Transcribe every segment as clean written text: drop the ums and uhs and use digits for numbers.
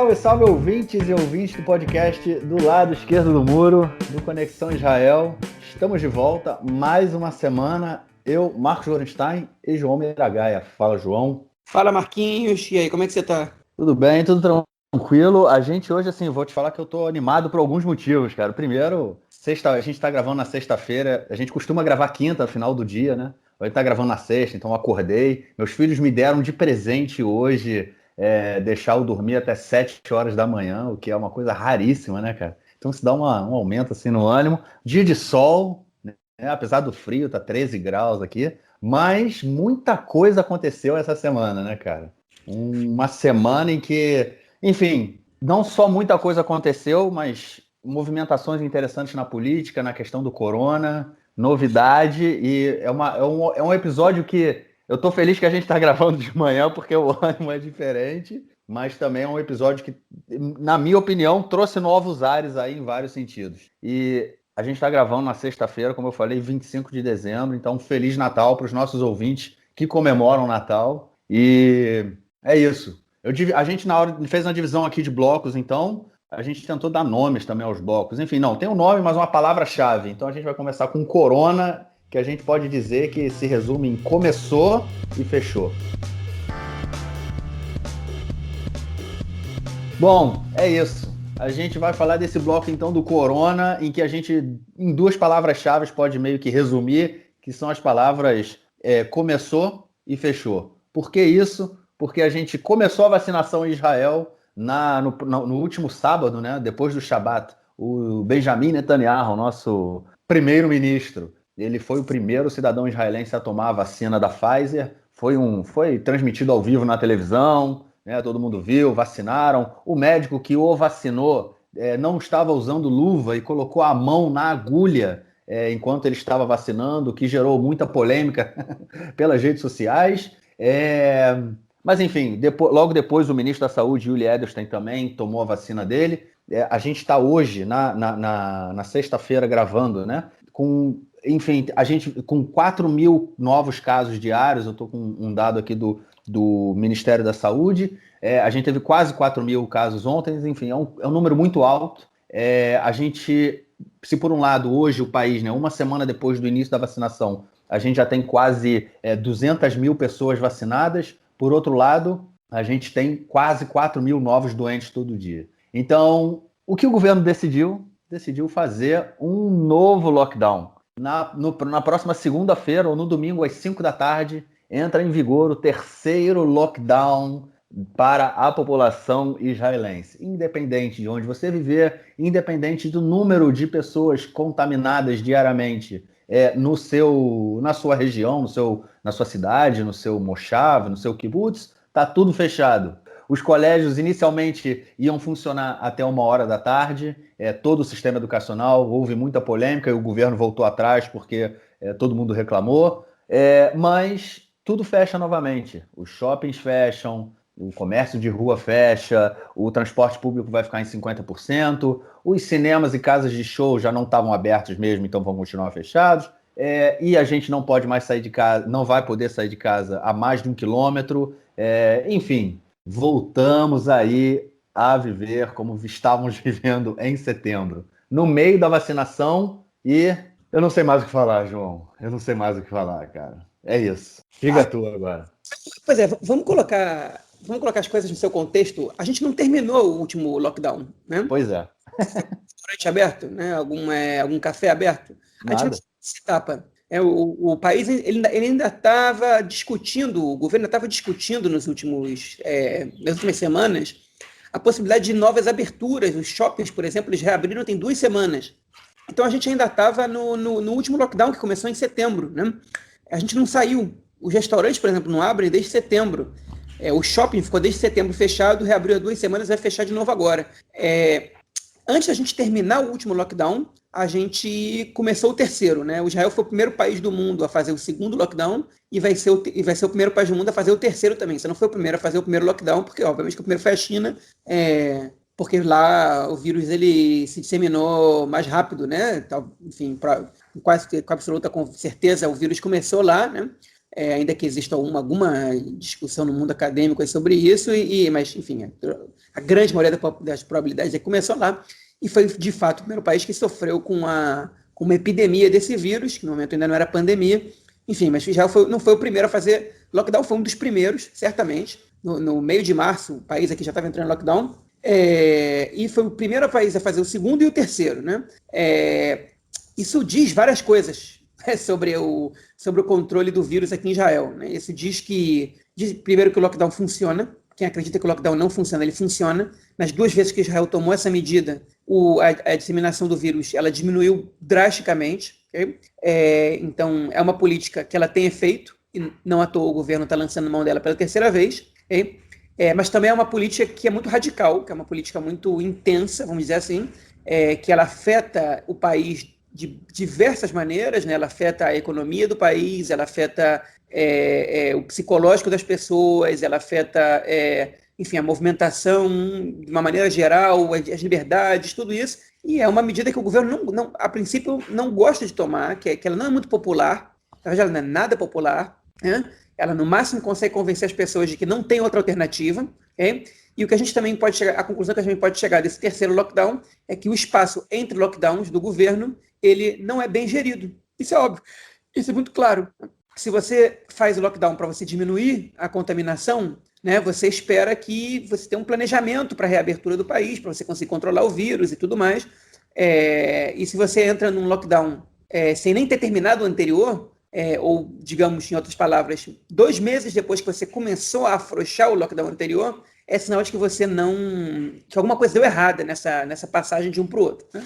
Salve, salve ouvintes e ouvintes do podcast do lado esquerdo do muro, do Conexão Israel. Estamos de volta, mais uma semana. Eu, Marcos Lorenstein e João Miragaia. Fala, João. Fala, Marquinhos. E aí, como é que você tá? Tudo bem, tudo tranquilo. A gente hoje, assim, vou te falar que eu tô animado por alguns motivos, cara. Primeiro, a gente tá gravando na sexta-feira. A gente costuma gravar quinta, no final do dia, né? Hoje tá gravando na sexta, então eu acordei. Meus filhos me deram de presente hoje deixar eu dormir até 7 horas da manhã, o que é uma coisa raríssima, né, cara? Então isso dá um aumento, assim, no ânimo. Dia de sol, né? Apesar do frio, tá 13 graus aqui. Mas muita coisa aconteceu essa semana, né, cara? Uma semana em que, enfim, não só muita coisa aconteceu, mas movimentações interessantes na política, na questão do corona, novidade, e é um episódio que eu tô feliz que a gente tá gravando de manhã, porque o ânimo é diferente, mas também é um episódio que, na minha opinião, trouxe novos ares aí em vários sentidos. E a gente está gravando na sexta-feira, como eu falei, 25 de dezembro, então Feliz Natal para os nossos ouvintes que comemoram o Natal. E é isso. A gente, na hora, fez uma divisão aqui de blocos, então a gente tentou dar nomes também aos blocos. Enfim, não, tem um nome, mas uma palavra-chave. Então a gente vai começar com Corona, que a gente pode dizer que se resume em começou e fechou. Bom, é isso. A gente vai falar desse bloco, então, do Corona, em que a gente, em duas palavras-chave, pode meio que resumir, que são as palavras começou e fechou. Por que isso? Porque a gente começou a vacinação em Israel no último sábado, né, depois do Shabat. O Benjamin Netanyahu, nosso primeiro-ministro, ele foi o primeiro cidadão israelense a tomar a vacina da Pfizer. Foi transmitido ao vivo na televisão, né, todo mundo viu, vacinaram. O médico que o vacinou não estava usando luva e colocou a mão na agulha enquanto ele estava vacinando, o que gerou muita polêmica pelas redes sociais. Mas, enfim, logo depois o ministro da Saúde, Yuli Edelstein, também tomou a vacina dele. A gente está hoje, na sexta-feira, gravando, né? Enfim, a gente com 4 mil novos casos diários. Eu estou com um dado aqui do Ministério da Saúde. A gente teve quase 4 mil casos ontem. Enfim, é um número muito alto. A gente, se por um lado, hoje o país, né, uma semana depois do início da vacinação, a gente já tem quase 200 mil pessoas vacinadas. Por outro lado, a gente tem quase 4 mil novos doentes todo dia. Então, o que o governo decidiu? Decidiu fazer um novo lockdown. Na próxima segunda-feira ou no domingo, às 5 da tarde, entra em vigor o terceiro lockdown para a população israelense. Independente de onde você viver, independente do número de pessoas contaminadas diariamente na sua região, na sua cidade, no seu moshav, no seu kibbutz, está tudo fechado. Os colégios inicialmente iam funcionar até 1 hora da tarde, todo o sistema educacional, houve muita polêmica e o governo voltou atrás porque todo mundo reclamou, mas tudo fecha novamente. Os shoppings fecham, o comércio de rua fecha, o transporte público vai ficar em 50%, os cinemas e casas de show já não estavam abertos mesmo, então vão continuar fechados, e a gente não pode mais sair de casa, não vai poder sair de casa a mais de 1 quilômetro, enfim, voltamos aí a viver como estávamos vivendo em setembro, no meio da vacinação, e eu não sei mais o que falar, João, eu não sei mais o que falar, cara, é isso, fica tu agora. Pois é, vamos colocar as coisas no seu contexto. A gente não terminou o último lockdown, né? Pois é. Restaurante aberto, né? Algum café aberto. A gente não Nada. se etapa. O país ele ainda estava discutindo, o governo estava discutindo nas últimas semanas a possibilidade de novas aberturas. Os shoppings, por exemplo, eles reabriram tem 2 semanas. Então a gente ainda estava no último lockdown, que começou em setembro, né? A gente não saiu. Os restaurantes, por exemplo, não abrem desde setembro. O shopping ficou desde setembro fechado, reabriu há 2 semanas, vai fechar de novo agora. Antes da gente terminar o último lockdown, a gente começou o terceiro, né? O Israel foi o primeiro país do mundo a fazer o segundo lockdown e vai ser o primeiro país do mundo a fazer o terceiro também. Você não foi o primeiro a fazer o primeiro lockdown, porque obviamente que o primeiro foi a China, porque lá o vírus ele se disseminou mais rápido, né? Enfim, com absoluta certeza o vírus começou lá, né? ainda que exista alguma discussão no mundo acadêmico sobre isso, mas, enfim, a grande maioria das probabilidades é que começou lá, e foi, de fato, o primeiro país que sofreu com uma epidemia desse vírus, que no momento ainda não era pandemia. Enfim, mas não foi o primeiro a fazer lockdown, foi um dos primeiros, certamente. No meio de março, o país aqui já estava entrando em lockdown, e foi o primeiro país a fazer o segundo e o terceiro, né? Isso diz várias coisas, né, sobre o controle do vírus aqui em Israel, né? Isso diz primeiro, que o lockdown funciona. Quem acredita que o lockdown não funciona, ele funciona. Nas 2 vezes que Israel tomou essa medida, a disseminação do vírus ela diminuiu drasticamente. Okay? Então, é uma política que ela tem efeito, e não à toa o governo está lançando mão dela pela 3ª vez. Okay? Mas também é uma política que é muito radical, que é uma política muito intensa, vamos dizer assim, que ela afeta o país de diversas maneiras, né? Ela afeta a economia do país, ela afeta o psicológico das pessoas, ela afeta, enfim, a movimentação de uma maneira geral, as liberdades, tudo isso. E é uma medida que o governo, a princípio, não gosta de tomar, que ela não é muito popular, na verdade, ela não é nada popular, né? Ela, no máximo, consegue convencer as pessoas de que não tem outra alternativa. Okay? E o que a gente também pode chegar, a conclusão que a gente pode chegar desse terceiro lockdown é que o espaço entre lockdowns do governo, ele não é bem gerido. Isso é óbvio. Isso é muito claro. Se você faz o lockdown para você diminuir a contaminação, né, você espera que você tenha um planejamento para a reabertura do país, para você conseguir controlar o vírus e tudo mais. E se você entra num lockdown sem nem ter terminado o anterior, ou, digamos, em outras palavras, 2 meses depois que você começou a afrouxar o lockdown anterior, é sinal de que que alguma coisa deu errada nessa passagem de um para o outro, né?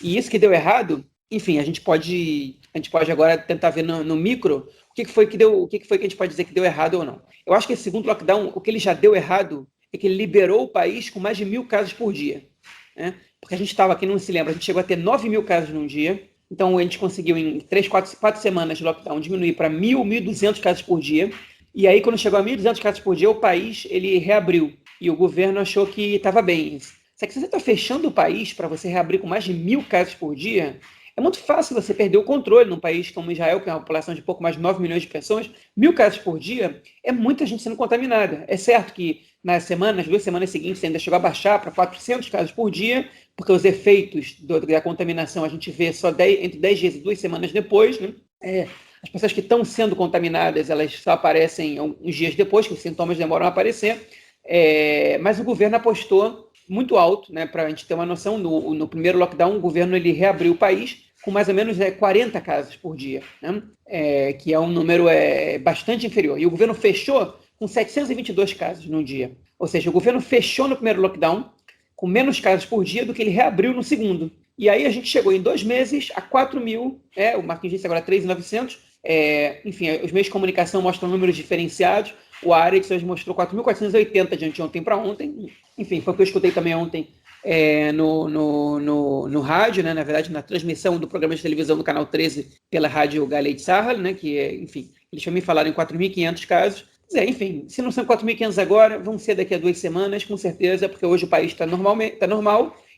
E isso que deu errado, enfim, a gente pode agora tentar ver no micro o que foi que a gente pode dizer que deu errado ou não. Eu acho que esse segundo lockdown, o que ele já deu errado é que ele liberou o país com mais de 1.000 casos por dia, né? Porque a gente estava, quem não se lembra, a gente chegou a ter 9.000 casos num dia. Então, a gente conseguiu, em 4 semanas de lockdown, diminuir para 1.200 casos por dia. E aí, quando chegou a 1.200 casos por dia, o país ele reabriu. E o governo achou que estava bem. Só que se você está fechando o país para você reabrir com mais de 1.000 casos por dia, é muito fácil você perder o controle num país como Israel, que tem uma população de pouco mais de 9 milhões de pessoas. 1.000 casos por dia é muita gente sendo contaminada. É certo que nas 2 semanas seguintes, ainda chegou a baixar para 400 casos por dia, porque os efeitos da contaminação a gente vê só entre 10 dias e 2 semanas depois, né? As pessoas que estão sendo contaminadas, elas só aparecem uns dias depois, que os sintomas demoram a aparecer, mas o governo apostou muito alto, né? Para a gente ter uma noção, no primeiro lockdown, o governo ele reabriu o país com mais ou menos 40 casos por dia, né? Que é um número bastante inferior. E o governo fechou com 722 casos num dia. Ou seja, o governo fechou no primeiro lockdown com menos casos por dia do que ele reabriu no segundo. E aí a gente chegou em 2 meses a 4.000, o Marquinhos disse agora 3.900, enfim, os meios de comunicação mostram números diferenciados, o Haaretz hoje mostrou 4.480 de anteontem para ontem, enfim, foi o que eu escutei também ontem no rádio, né, na verdade, na transmissão do programa de televisão do Canal 13 pela rádio Galei Tzahal, né, que enfim, eles também falaram em 4.500 casos. Enfim, se não são 4.500 agora, vão ser daqui a 2 semanas, com certeza, porque hoje o país está normal,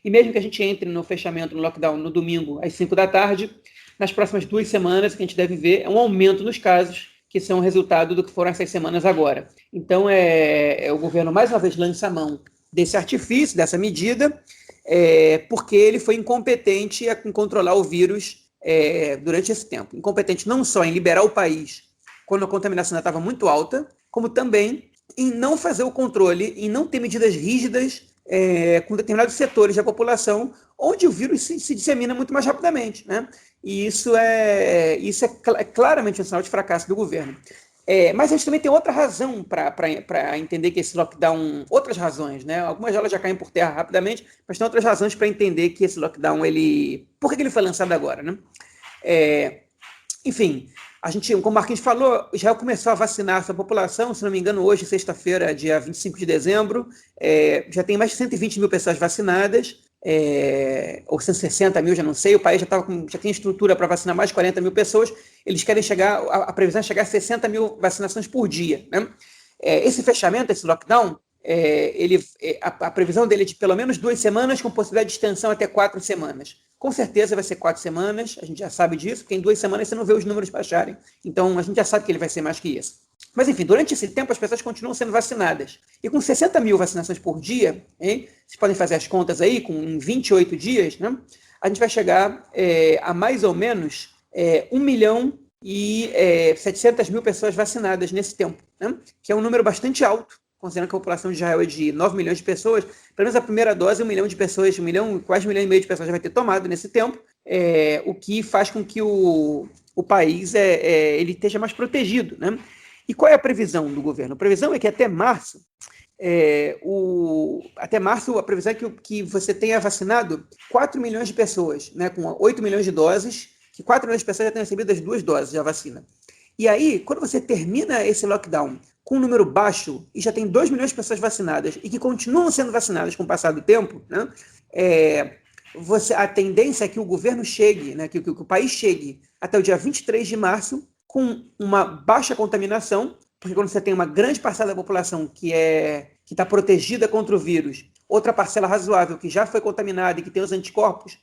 e mesmo que a gente entre no fechamento, no lockdown, no domingo, às 5 da tarde, nas próximas 2 semanas, o que a gente deve ver é um aumento nos casos, que são resultado do que foram essas semanas agora. Então, o governo, mais uma vez, lança a mão desse artifício, dessa medida, porque ele foi incompetente em controlar o vírus durante esse tempo. Incompetente não só em liberar o país quando a contaminação ainda estava muito alta, como também em não fazer o controle, em não ter medidas rígidas com determinados setores da população, onde o vírus se dissemina muito mais rapidamente, né? E isso é claramente um sinal de fracasso do governo. Mas a gente também tem outra razão para entender que esse lockdown, outras razões, né? Algumas delas já caem por terra rapidamente, mas tem outras razões para entender que esse lockdown, por que ele foi lançado agora, né? Enfim, a gente, como o Marquinhos falou, Israel começou a vacinar a sua população, se não me engano, hoje, sexta-feira, dia 25 de dezembro, já tem mais de 120 mil pessoas vacinadas, ou 160 mil, já não sei, o país já tem estrutura para vacinar mais de 40 mil pessoas, eles querem a previsão é chegar a 60 mil vacinações por dia, né? Esse fechamento, esse lockdown, a previsão dele é de pelo menos 2 semanas, com possibilidade de extensão até 4 semanas. Com certeza vai ser 4 semanas, a gente já sabe disso, porque em 2 semanas você não vê os números baixarem. Então a gente já sabe que ele vai ser mais que isso. Mas enfim, durante esse tempo as pessoas continuam sendo vacinadas. E com 60 mil vacinações por dia, hein, vocês podem fazer as contas aí, em 28 dias, né, a gente vai chegar a mais ou menos 1 milhão e 700 mil pessoas vacinadas nesse tempo, né, que é um número bastante alto, considerando que a população de Israel é de 9 milhões de pessoas. Pelo menos a primeira dose, 1 milhão de pessoas, quase 1 milhão e meio de pessoas já vai ter tomado nesse tempo, o que faz com que o país ele esteja mais protegido, né? E qual é a previsão do governo? A previsão é que até março, a previsão é que você tenha vacinado 4 milhões de pessoas, né, com 8 milhões de doses, que 4 milhões de pessoas já tenham recebido as 2 doses da vacina. E aí, quando você termina esse lockdown com um número baixo e já tem 2 milhões de pessoas vacinadas e que continuam sendo vacinadas com o passar do tempo, né, a tendência é que o governo chegue, né, que o país chegue até o dia 23 de março com uma baixa contaminação, porque quando você tem uma grande parcela da população que está protegida contra o vírus, outra parcela razoável que já foi contaminada e que tem os anticorpos,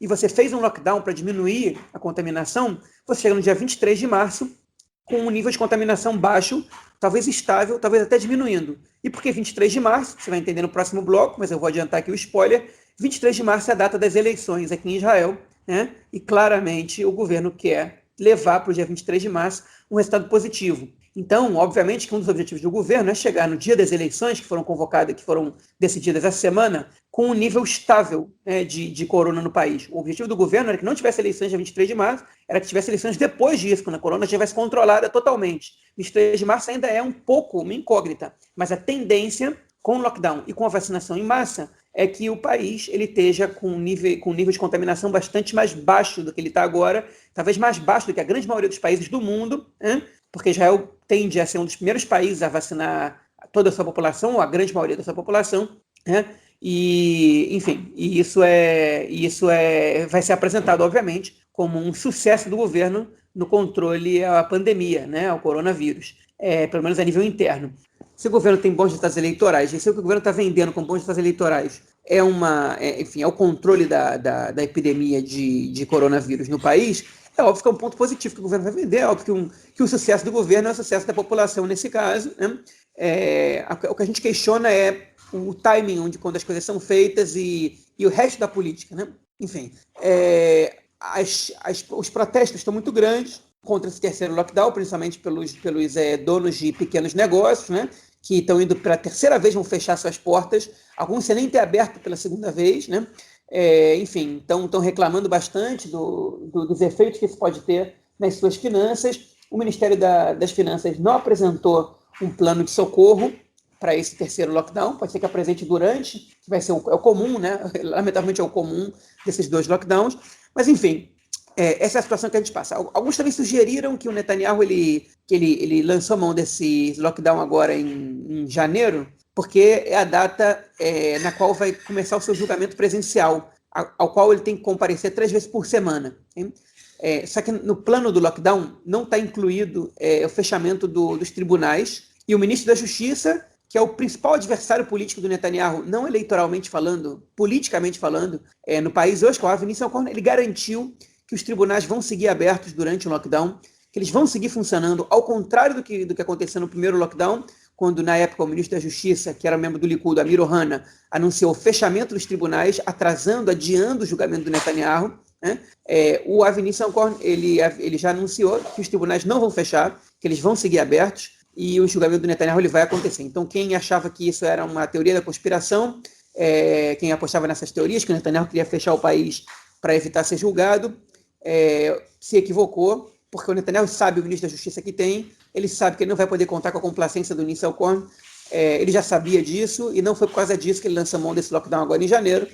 e você fez um lockdown para diminuir a contaminação, você chega no dia 23 de março com um nível de contaminação baixo, talvez estável, talvez até diminuindo. E por que 23 de março? Você vai entender no próximo bloco, mas eu vou adiantar aqui o spoiler. 23 de março é a data das eleições aqui em Israel, né? E claramente o governo quer levar para o dia 23 de março um resultado positivo. Então, obviamente que um dos objetivos do governo é chegar no dia das eleições, que foram convocadas, que foram decididas essa semana, com um nível estável, né, de corona no país. O objetivo do governo era que não tivesse eleições dia 23 de março, era que tivesse eleições depois disso, quando a corona estivesse controlada totalmente. 23 de março ainda é um pouco uma incógnita, mas a tendência, com o lockdown e com a vacinação em massa, é que o país ele esteja com um nível de contaminação bastante mais baixo do que ele está agora, talvez mais baixo do que a grande maioria dos países do mundo, né? Porque Israel tende a ser um dos primeiros países a vacinar toda a sua população, ou a grande maioria da sua população, né? E, enfim, isso vai ser apresentado, obviamente, como um sucesso do governo no controle à pandemia, né, ao coronavírus, pelo menos a nível interno. Se o governo tem bons resultados eleitorais, e se o que o governo está vendendo com bons resultados eleitorais é o controle da epidemia de coronavírus no país, é óbvio que é um ponto positivo que o governo vai vender, é óbvio que o sucesso do governo é o sucesso da população nesse caso, né? O que a gente questiona é o timing quando as coisas são feitas e o resto da política, né? Enfim, os protestos estão muito grandes contra esse terceiro lockdown, principalmente pelos donos de pequenos negócios, né? Que estão indo pela terceira vez, vão fechar suas portas, alguns sem nem ter aberto pela segunda vez, né? Enfim, estão reclamando bastante dos efeitos que isso pode ter nas suas finanças. O Ministério das Finanças não apresentou um plano de socorro para esse terceiro lockdown, pode ser que apresente durante, que vai ser o comum, né? Lamentavelmente é o comum desses 2 lockdowns, mas enfim, essa é a situação que a gente passa. Alguns também sugeriram que o Netanyahu ele lançou mão desse lockdown agora em janeiro, porque é a data na qual vai começar o seu julgamento presencial, ao qual ele tem que comparecer 3 vezes por semana. Só que no plano do lockdown não está incluído o fechamento dos tribunais, e o ministro da Justiça, que é o principal adversário político do Netanyahu, não eleitoralmente falando, politicamente falando, no país hoje, que é o Avi Nissan-Cohen, ele garantiu que os tribunais vão seguir abertos durante o lockdown, que eles vão seguir funcionando, ao contrário do que aconteceu no primeiro lockdown, quando, na época, o ministro da Justiça, que era membro do Likud, Amir Ohana, anunciou o fechamento dos tribunais, adiando o julgamento do Netanyahu, né? O Avi Nissan-Cohen, ele já anunciou que os tribunais não vão fechar, que eles vão seguir abertos, e o julgamento do Netanyahu ele vai acontecer. Então, quem achava que isso era uma teoria da conspiração, quem apostava nessas teorias, que o Netanyahu queria fechar o país para evitar ser julgado, se equivocou, porque o Netanyahu sabe, o ministro da Justiça que tem, ele sabe que ele não vai poder contar com a complacência do Nissan-Cohen, ele já sabia disso, e não foi por causa disso que ele lança mão desse lockdown agora em janeiro.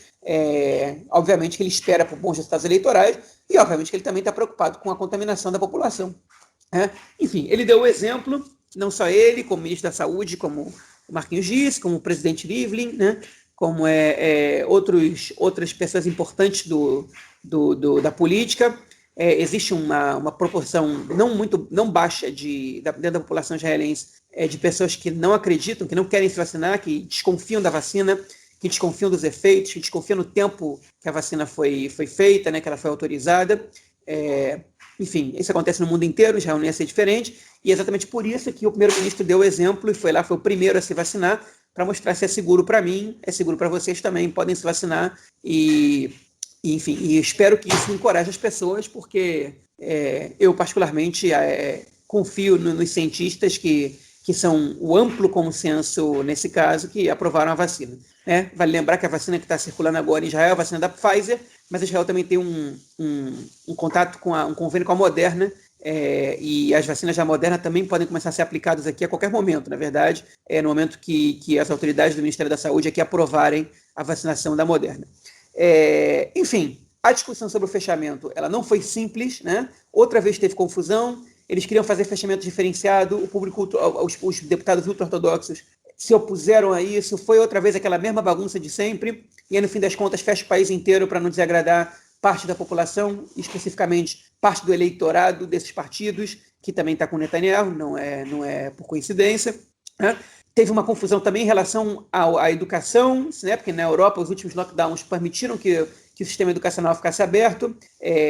Obviamente que ele espera por bons resultados eleitorais, e obviamente que ele também está preocupado com a contaminação da população. Enfim, ele deu o exemplo, não só ele, como o ministro da Saúde, como o Marquinhos disse, como o presidente Rivlin, né, como outras pessoas importantes da política. Existe uma proporção não baixa dentro da população israelense de pessoas que não acreditam, que não querem se vacinar, que desconfiam da vacina, que desconfiam dos efeitos, que desconfiam no tempo que a vacina foi feita, né, que ela foi autorizada. Enfim, isso acontece no mundo inteiro, Israel não ia ser diferente, e é exatamente por isso que o primeiro-ministro deu o exemplo e foi lá, foi o primeiro a se vacinar, para mostrar se é seguro para mim, é seguro para vocês também, podem se vacinar, enfim, e espero que isso encoraje as pessoas, porque eu particularmente confio nos cientistas que são o amplo consenso, nesse caso, que aprovaram a vacina. Né? Vale lembrar que a vacina que está circulando agora em Israel é a vacina da Pfizer, mas Israel também tem um contato um convênio com a Moderna, e as vacinas da Moderna também podem começar a ser aplicadas aqui a qualquer momento, na verdade, no momento que as autoridades do Ministério da Saúde aqui aprovarem a vacinação da Moderna. Enfim, a discussão sobre o fechamento, ela não foi simples, né? Outra vez teve confusão, eles queriam fazer fechamento diferenciado, o público, os deputados ultra-ortodoxos se opuseram a isso, foi outra vez aquela mesma bagunça de sempre, e aí no fim das contas fecha o país inteiro para não desagradar parte da população, especificamente parte do eleitorado desses partidos, que também está com Netanyahu, não é por coincidência, né? Teve uma confusão também em relação à educação, né? Porque na Europa os últimos lockdowns permitiram que o sistema educacional ficasse aberto.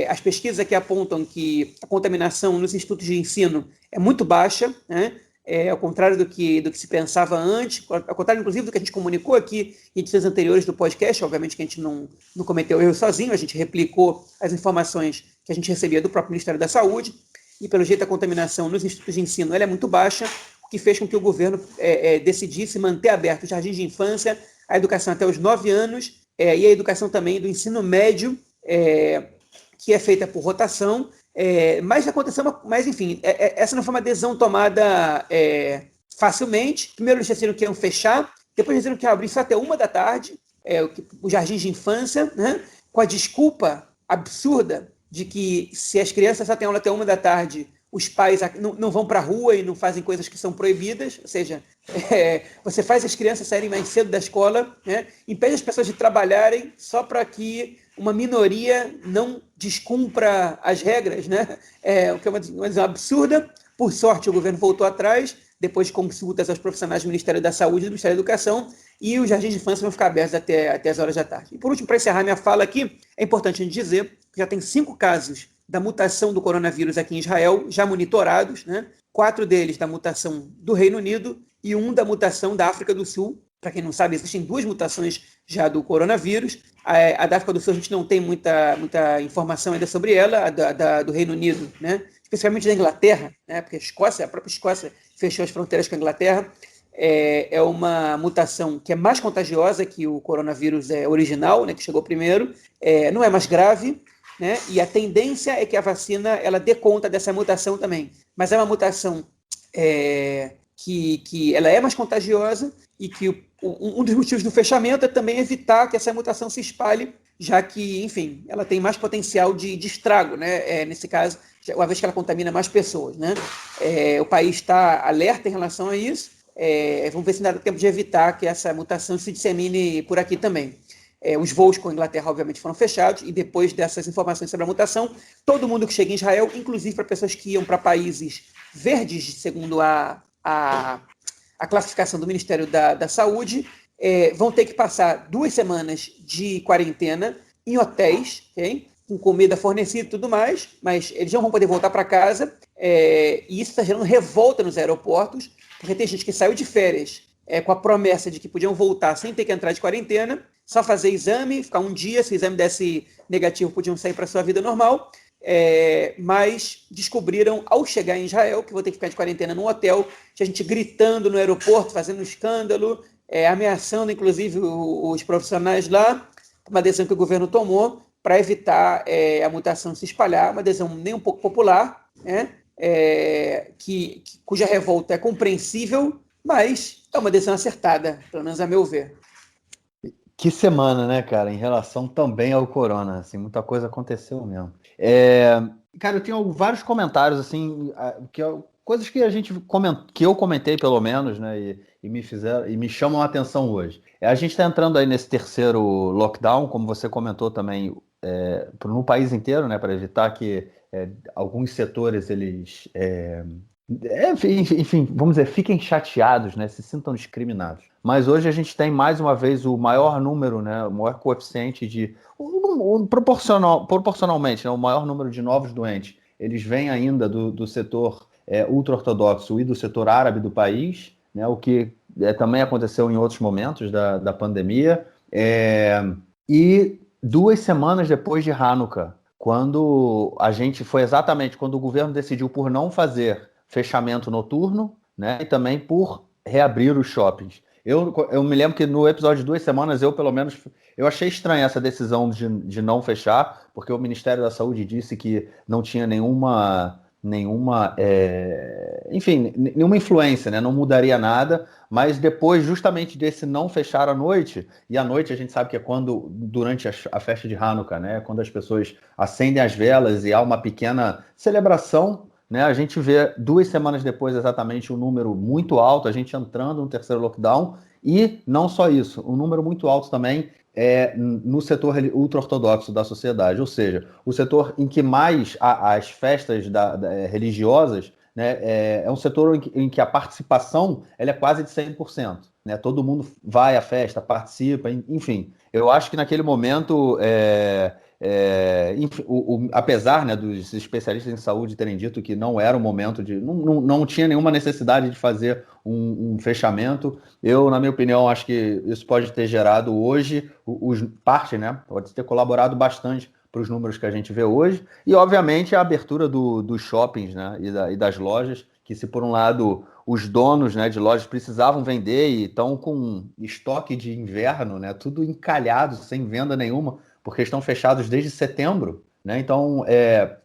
As pesquisas aqui apontam que a contaminação nos institutos de ensino é muito baixa, né? Ao contrário do que se pensava antes, ao contrário, inclusive, do que a gente comunicou aqui em edições anteriores do podcast. Obviamente que a gente não cometeu erro sozinho, a gente replicou as informações que a gente recebia do próprio Ministério da Saúde, e pelo jeito a contaminação nos institutos de ensino ela é muito baixa, o que fez com que o governo decidisse manter aberto os jardins de infância, a educação até os 9 anos, e a educação também do ensino médio, que é feita por rotação, mas enfim, essa não foi uma decisão tomada facilmente. Primeiro eles decidiram que iam fechar, depois decidiram que iam abrir só até 1 da tarde, os jardins de infância, né, com a desculpa absurda de que se as crianças só têm aula até 1 da tarde, os pais não vão para a rua e não fazem coisas que são proibidas, ou seja, você faz as crianças saírem mais cedo da escola, né, impede as pessoas de trabalharem só para que uma minoria não descumpra as regras, né? O que é uma decisão absurda. Por sorte, o governo voltou atrás, depois de consultas aos profissionais do Ministério da Saúde e do Ministério da Educação, e os jardins de infância vão ficar abertos até as horas da tarde. E por último, para encerrar minha fala aqui, é importante a gente dizer que já tem 5 casos da mutação do coronavírus aqui em Israel, já monitorados, né? 4 deles da mutação do Reino Unido e 1 da mutação da África do Sul. Para quem não sabe, existem 2 mutações já do coronavírus. A da África do Sul a gente não tem muita informação ainda sobre ela, do Reino Unido, né? Especialmente da Inglaterra, né? Porque a própria Escócia fechou as fronteiras com a Inglaterra. É uma mutação que é mais contagiosa que o coronavírus original, né? Que chegou primeiro. Não é mais grave, né? E a tendência é que a vacina ela dê conta dessa mutação também. Mas é uma mutação que ela é mais contagiosa e que um dos motivos do fechamento é também evitar que essa mutação se espalhe, já que, enfim, ela tem mais potencial de estrago, né? Nesse caso, uma vez que ela contamina mais pessoas, né? O país está alerta em relação a isso. Vamos ver se dá tempo de evitar que essa mutação se dissemine por aqui também. Os voos com a Inglaterra, obviamente, foram fechados, e depois dessas informações sobre a mutação, todo mundo que chega em Israel, inclusive para pessoas que iam para países verdes, segundo a classificação do Ministério da Saúde, vão ter que passar 2 semanas de quarentena em hotéis, okay? Com comida fornecida e tudo mais, mas eles não vão poder voltar para casa, e isso está gerando revolta nos aeroportos, porque tem gente que saiu de férias com a promessa de que podiam voltar sem ter que entrar de quarentena, só fazer exame, ficar um dia, se o exame desse negativo, podiam sair para a sua vida normal, mas descobriram, ao chegar em Israel, que vou ter que ficar de quarentena num hotel, tinha gente gritando no aeroporto, fazendo um escândalo, ameaçando, inclusive, os profissionais lá, uma decisão que o governo tomou para evitar a mutação se espalhar, uma decisão nem um pouco popular, né? Cuja revolta é compreensível, mas é uma decisão acertada, pelo menos a meu ver. Que semana, né, cara, em relação também ao corona, assim, muita coisa aconteceu mesmo. Cara, eu tenho vários comentários, assim, coisas que que eu comentei, pelo menos, né, e me chamam a atenção hoje. A gente está entrando aí nesse terceiro lockdown, como você comentou também, no país inteiro, né, para evitar que alguns setores eles Enfim, vamos dizer, fiquem chateados, né? Se sintam discriminados. Mas hoje a gente tem mais uma vez o maior número, né? O maior coeficiente de. Proporcionalmente, né? O maior número de novos doentes. Eles vêm ainda do setor ultra-ortodoxo e do setor árabe do país, né? O que também aconteceu em outros momentos da pandemia. E 2 semanas depois de Hanukkah, quando a gente foi exatamente quando o governo decidiu por não fazer fechamento noturno, né? E também por reabrir os shoppings. Eu me lembro que no episódio de 2 semanas, pelo menos, eu achei estranha essa decisão de não fechar, porque o Ministério da Saúde disse que não tinha nenhuma influência, né? Não mudaria nada, mas depois, justamente desse não fechar à noite, e à noite a gente sabe que é quando, durante a festa de Hanukkah, né? Quando as pessoas acendem as velas e há uma pequena celebração, né? A gente vê 2 semanas depois exatamente um número muito alto, a gente entrando no terceiro lockdown, e não só isso, um número muito alto também no setor ultra-ortodoxo da sociedade, ou seja, o setor em que mais as festas religiosas, né, é um setor em que a participação ela é quase de 100%. Né? Todo mundo vai à festa, participa, enfim. Eu acho que naquele momento apesar, né, dos especialistas em saúde terem dito que não era o momento de. Não tinha nenhuma necessidade de fazer um fechamento, na minha opinião, acho que isso pode ter gerado hoje, parte, né? Pode ter colaborado bastante para os números que a gente vê hoje, e obviamente a abertura dos shoppings, né, e das lojas, que se por um lado os donos, né, de lojas precisavam vender e estão com estoque de inverno, né, tudo encalhado, sem venda nenhuma, porque estão fechados desde setembro, né? Então,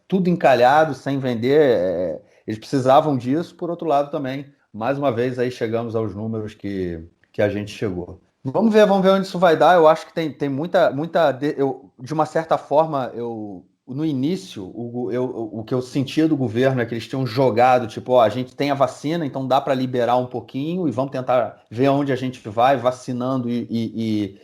tudo encalhado, sem vender, eles precisavam disso. Por outro lado também, mais uma vez, aí chegamos aos números que a gente chegou. Vamos ver onde isso vai dar. Eu acho que tem muita de uma certa forma, no início, o que eu sentia do governo é que eles tinham jogado, tipo, ó, a gente tem a vacina, então dá para liberar um pouquinho e vamos tentar ver onde a gente vai, vacinando e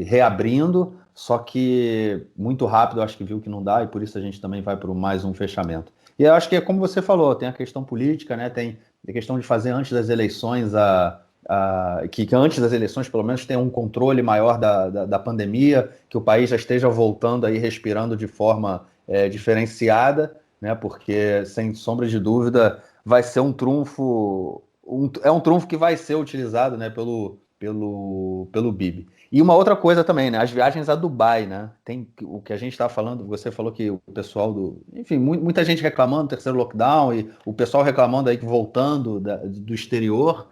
reabrindo. Só que muito rápido eu acho que viu que não dá e por isso a gente também vai para mais um fechamento. E eu acho que é como você falou, tem a questão política, né? Tem a questão de fazer antes das eleições que antes das eleições, pelo menos, tenha um controle maior da pandemia, que o país já esteja voltando aí, respirando de forma diferenciada, né? Porque, sem sombra de dúvida, vai ser um trunfo, é um trunfo que vai ser utilizado, né, pelo Bibi. E uma outra coisa também, né? As viagens a Dubai, né? Tem o que a gente está falando, você falou que o pessoal enfim, muita gente reclamando do terceiro lockdown e o pessoal reclamando aí que voltando do exterior.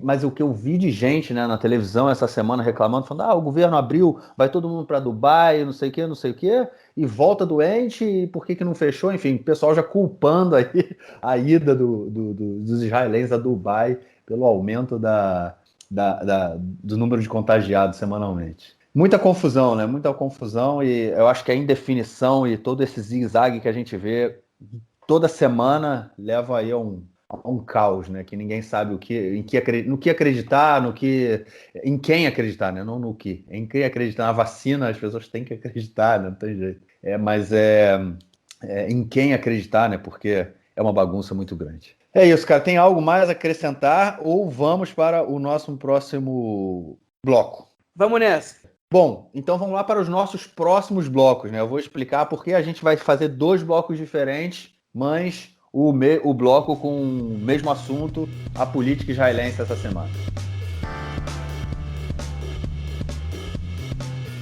Mas o que eu vi de gente, né, na televisão essa semana reclamando, falando, o governo abriu, vai todo mundo para Dubai, não sei o quê, e volta doente, e por que não fechou? Enfim, o pessoal já culpando aí a ida dos israelenses a Dubai pelo aumento do número de contagiados semanalmente. Muita confusão, né? Muita confusão, e eu acho que a indefinição e todo esse zigue-zague que a gente vê toda semana leva aí a um caos, né? Que ninguém sabe no que acreditar, em quem acreditar, né? Não no que. Em quem acreditar. Na vacina, as pessoas têm que acreditar, né? Não tem jeito. Mas em quem acreditar, né? Porque é uma bagunça muito grande. É isso, cara. Tem algo mais a acrescentar ou vamos para o nosso próximo bloco? Vamos nessa. Bom, então vamos lá para os nossos próximos blocos, né? Eu vou explicar porque a gente vai fazer 2 blocos diferentes, mas o bloco com o mesmo assunto, a política israelense essa semana.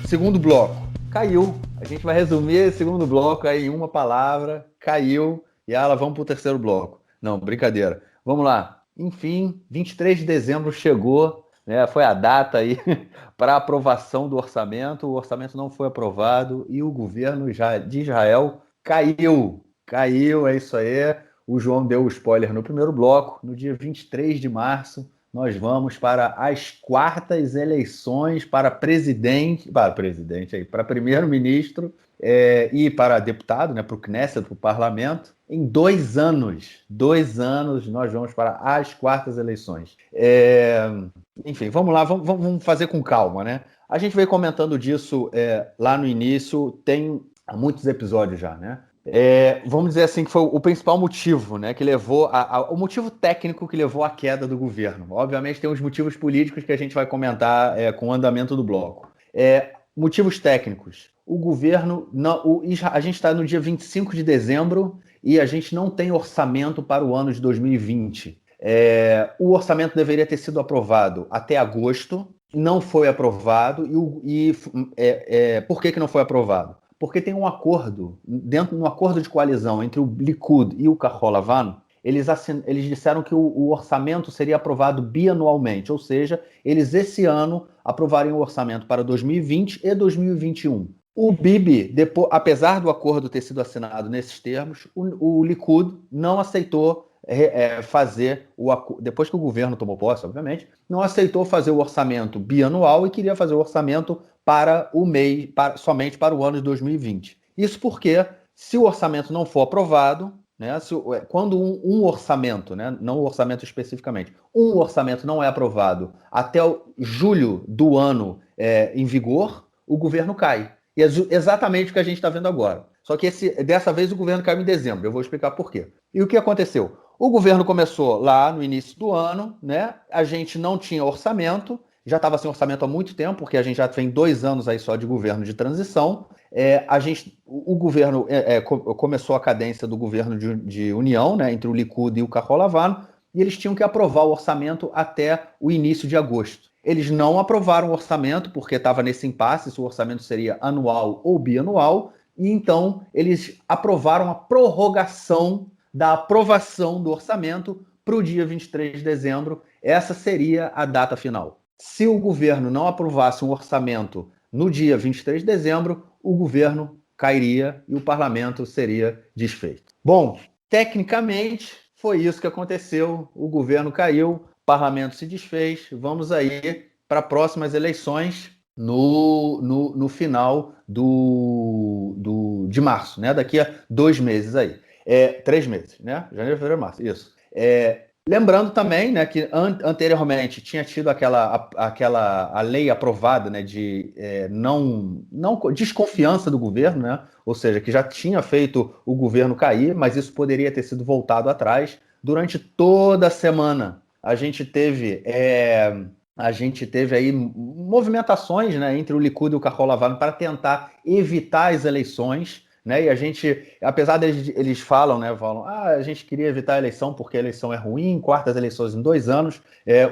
Segundo bloco, caiu. A gente vai resumir esse segundo bloco aí em uma palavra, caiu, e vamos para o terceiro bloco. Não, brincadeira. Vamos lá. Enfim, 23 de dezembro chegou, né? Foi a data aí para aprovação do orçamento. O orçamento não foi aprovado e o governo de Israel caiu. Caiu, é isso aí. O João deu o spoiler no primeiro bloco. No dia 23 de março, nós vamos para as quartas eleições para para primeiro-ministro e para deputado, né, para o Knesset, para o parlamento. Em 2 anos, nós vamos para as quartas eleições. Enfim, vamos lá, vamos fazer com calma, né? A gente veio comentando disso lá no início, há muitos episódios já, né? Vamos dizer assim, que foi o principal motivo, né, que levou o motivo técnico que levou à queda do governo. Obviamente tem os motivos políticos que a gente vai comentar com o andamento do bloco. Motivos técnicos. O governo, a gente está no dia 25 de dezembro e a gente não tem orçamento para o ano de 2020. O orçamento deveria ter sido aprovado até agosto, não foi aprovado. Por que não foi aprovado? Porque tem um acordo, dentro de um acordo de coalizão entre o Likud e o Kahol Lavan, eles disseram que o orçamento seria aprovado bianualmente, ou seja, eles esse ano aprovariam o orçamento para 2020 e 2021. O Bibi, apesar do acordo ter sido assinado nesses termos, o Likud não aceitou fazer, depois que o governo tomou posse, obviamente, não aceitou fazer o orçamento bianual e queria fazer o orçamento para o mês, somente para o ano de 2020. Isso porque, se o orçamento não for aprovado, né, quando um orçamento, né, não o orçamento especificamente, um orçamento não é aprovado até julho do ano em vigor, o governo cai. E é exatamente o que a gente está vendo agora. Só que dessa vez o governo caiu em dezembro. Eu vou explicar por quê. E o que aconteceu? O governo começou lá no início do ano, né? A gente não tinha orçamento, já estava sem orçamento há muito tempo, porque a gente já tem 2 anos aí só de governo de transição. O governo começou a cadência do governo de união, né, entre o Likud e o Kahol Lavan, e eles tinham que aprovar o orçamento até o início de agosto. Eles não aprovaram o orçamento, porque estava nesse impasse se o orçamento seria anual ou bianual, e então eles aprovaram a prorrogação da aprovação do orçamento para o dia 23 de dezembro. Essa seria a data final. Se o governo não aprovasse um orçamento no dia 23 de dezembro, o governo cairia e o parlamento seria desfeito. Bom, tecnicamente foi isso que aconteceu. O governo caiu, o parlamento se desfez. Vamos aí para próximas eleições no final de março, né? Daqui a 2 meses aí. 3 meses, né? Janeiro, fevereiro, março. Isso. Lembrando também, né, que anteriormente tinha tido a lei aprovada, né, de não desconfiança do governo, né, ou seja, que já tinha feito o governo cair, mas isso poderia ter sido voltado atrás. Durante toda a semana a gente teve aí movimentações, né, entre o Likud e o Kahol Lavan para tentar evitar as eleições. Né? E a gente, apesar deles falam, a gente queria evitar a eleição porque a eleição é ruim, quartas eleições em 2 anos.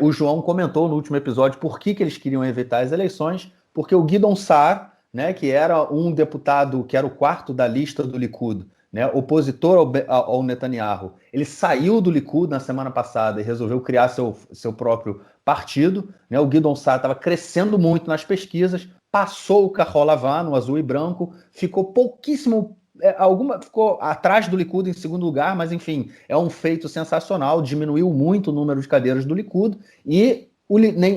O João comentou no último episódio por que eles queriam evitar as eleições, porque o Gideon Sa'ar, né, que era um deputado, que era o 4º da lista do Likud, né, opositor ao Netanyahu, ele saiu do Likud na semana passada e resolveu criar seu próprio partido. Né? O Gideon Sa'ar estava crescendo muito nas pesquisas, passou o Kahol Lavan no azul e branco, ficou ficou atrás do Likud em segundo lugar, mas enfim, é um feito sensacional, diminuiu muito o número de cadeiras do Likud e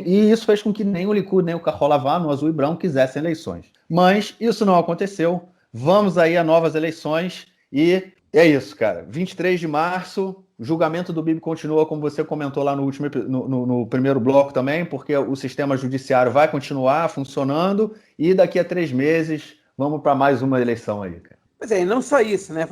isso fez com que nem o Likud nem o Kahol Lavan no azul e branco quisessem eleições. Mas isso não aconteceu, vamos aí a novas eleições e é isso, cara. 23 de março, o julgamento do Bibi continua, como você comentou lá no primeiro bloco também, porque o sistema judiciário vai continuar funcionando e daqui a 3 meses vamos para mais uma eleição aí, cara. Pois é, e não só isso, né?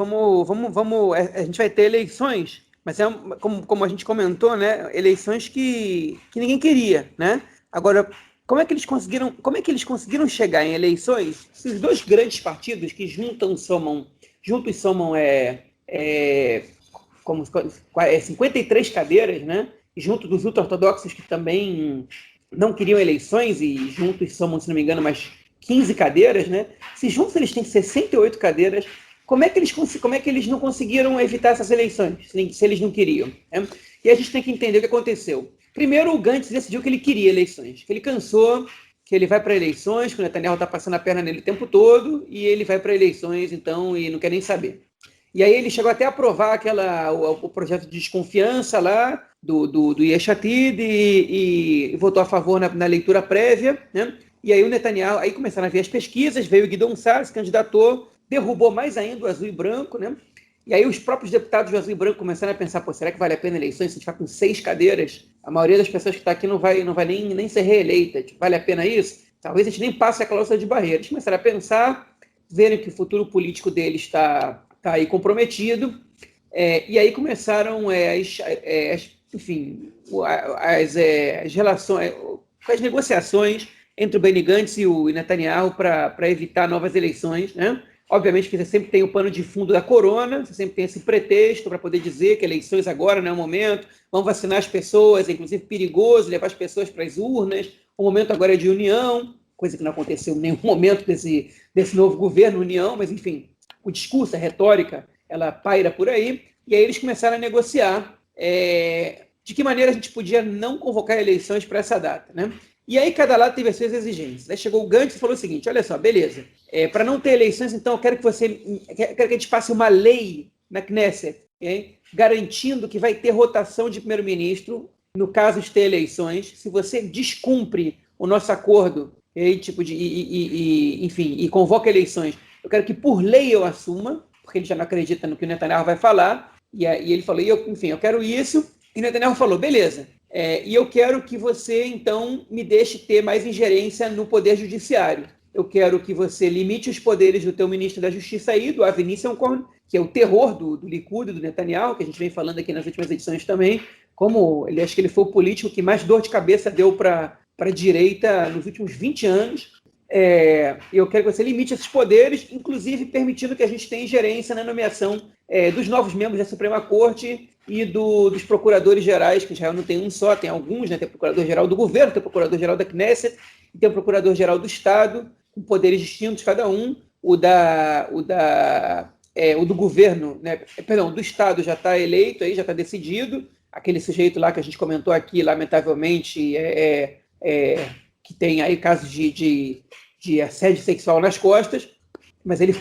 A gente vai ter eleições, mas como a gente comentou, né? Eleições que ninguém queria, né? Agora, como é que eles conseguiram chegar em eleições? Esses 2 grandes partidos que juntos somam 53 cadeiras, né? E junto dos ultra-ortodoxos que também não queriam eleições e juntos somam, se não me engano, mais 15 cadeiras, né? Se juntos eles têm 68 cadeiras, como é que eles não conseguiram evitar essas eleições, se eles não queriam? Né? E a gente tem que entender o que aconteceu. Primeiro, o Gantz decidiu que ele queria eleições, que ele cansou, que ele vai para eleições, que o Netanyahu está passando a perna nele o tempo todo, e ele vai para eleições, então, e não quer nem saber. E aí ele chegou até a aprovar o projeto de desconfiança lá do Yesh Atid e votou a favor na leitura prévia, né? E aí o Netanyahu, aí começaram a ver as pesquisas, veio o Gideon Sa'ar, se candidatou, derrubou mais ainda o azul e branco, né? E aí os próprios deputados do azul e branco começaram a pensar, será que vale a pena eleições se a gente ficar com 6 cadeiras? A maioria das pessoas que está aqui não vai nem ser reeleita. Vale a pena isso? Talvez a gente nem passe a cláusula de barreira. Eles começaram a pensar, verem que o futuro político deles está tá aí comprometido. E aí começaram as relações, as negociações entre o Benny Gantz e o Netanyahu para evitar novas eleições, né? Obviamente que você sempre tem o pano de fundo da corona, você sempre tem esse pretexto para poder dizer que eleições agora não é o momento, vão vacinar as pessoas, é inclusive perigoso levar as pessoas para as urnas, o momento agora é de união, coisa que não aconteceu em nenhum momento desse novo governo, união, mas enfim, o discurso, a retórica, ela paira por aí, e aí eles começaram a negociar de que maneira a gente podia não convocar eleições para essa data, né? E aí cada lado teve as suas exigências. Aí chegou o Gantz e falou o seguinte, olha só, beleza, para não ter eleições, então eu quero que a gente passe uma lei na Knesset, garantindo que vai ter rotação de primeiro-ministro no caso de ter eleições. Se você descumpre o nosso acordo e convoca eleições, eu quero que por lei eu assuma, porque ele já não acredita no que o Netanyahu vai falar, e ele falou, eu quero isso, e o Netanyahu falou, beleza, e eu quero que você, então, me deixe ter mais ingerência no poder judiciário. Eu quero que você limite os poderes do teu ministro da Justiça aí, do Avi Nissenkorn, que é o terror do Likud, do Netanyahu, que a gente vem falando aqui nas últimas edições também, acho que ele foi o político que mais dor de cabeça deu para a direita nos últimos 20 anos. Eu quero que você limite esses poderes, inclusive permitindo que a gente tenha ingerência na nomeação dos novos membros da Suprema Corte e dos procuradores gerais, que Israel não tem um só, tem alguns, né? Tem o procurador-geral do governo, tem o procurador-geral da Knesset, e tem o procurador-geral do Estado, com poderes distintos cada um. O do governo, né? Perdão, do Estado já está eleito, aí já está decidido. Aquele sujeito lá que a gente comentou aqui, lamentavelmente, que tem aí casos de assédio sexual nas costas, mas ele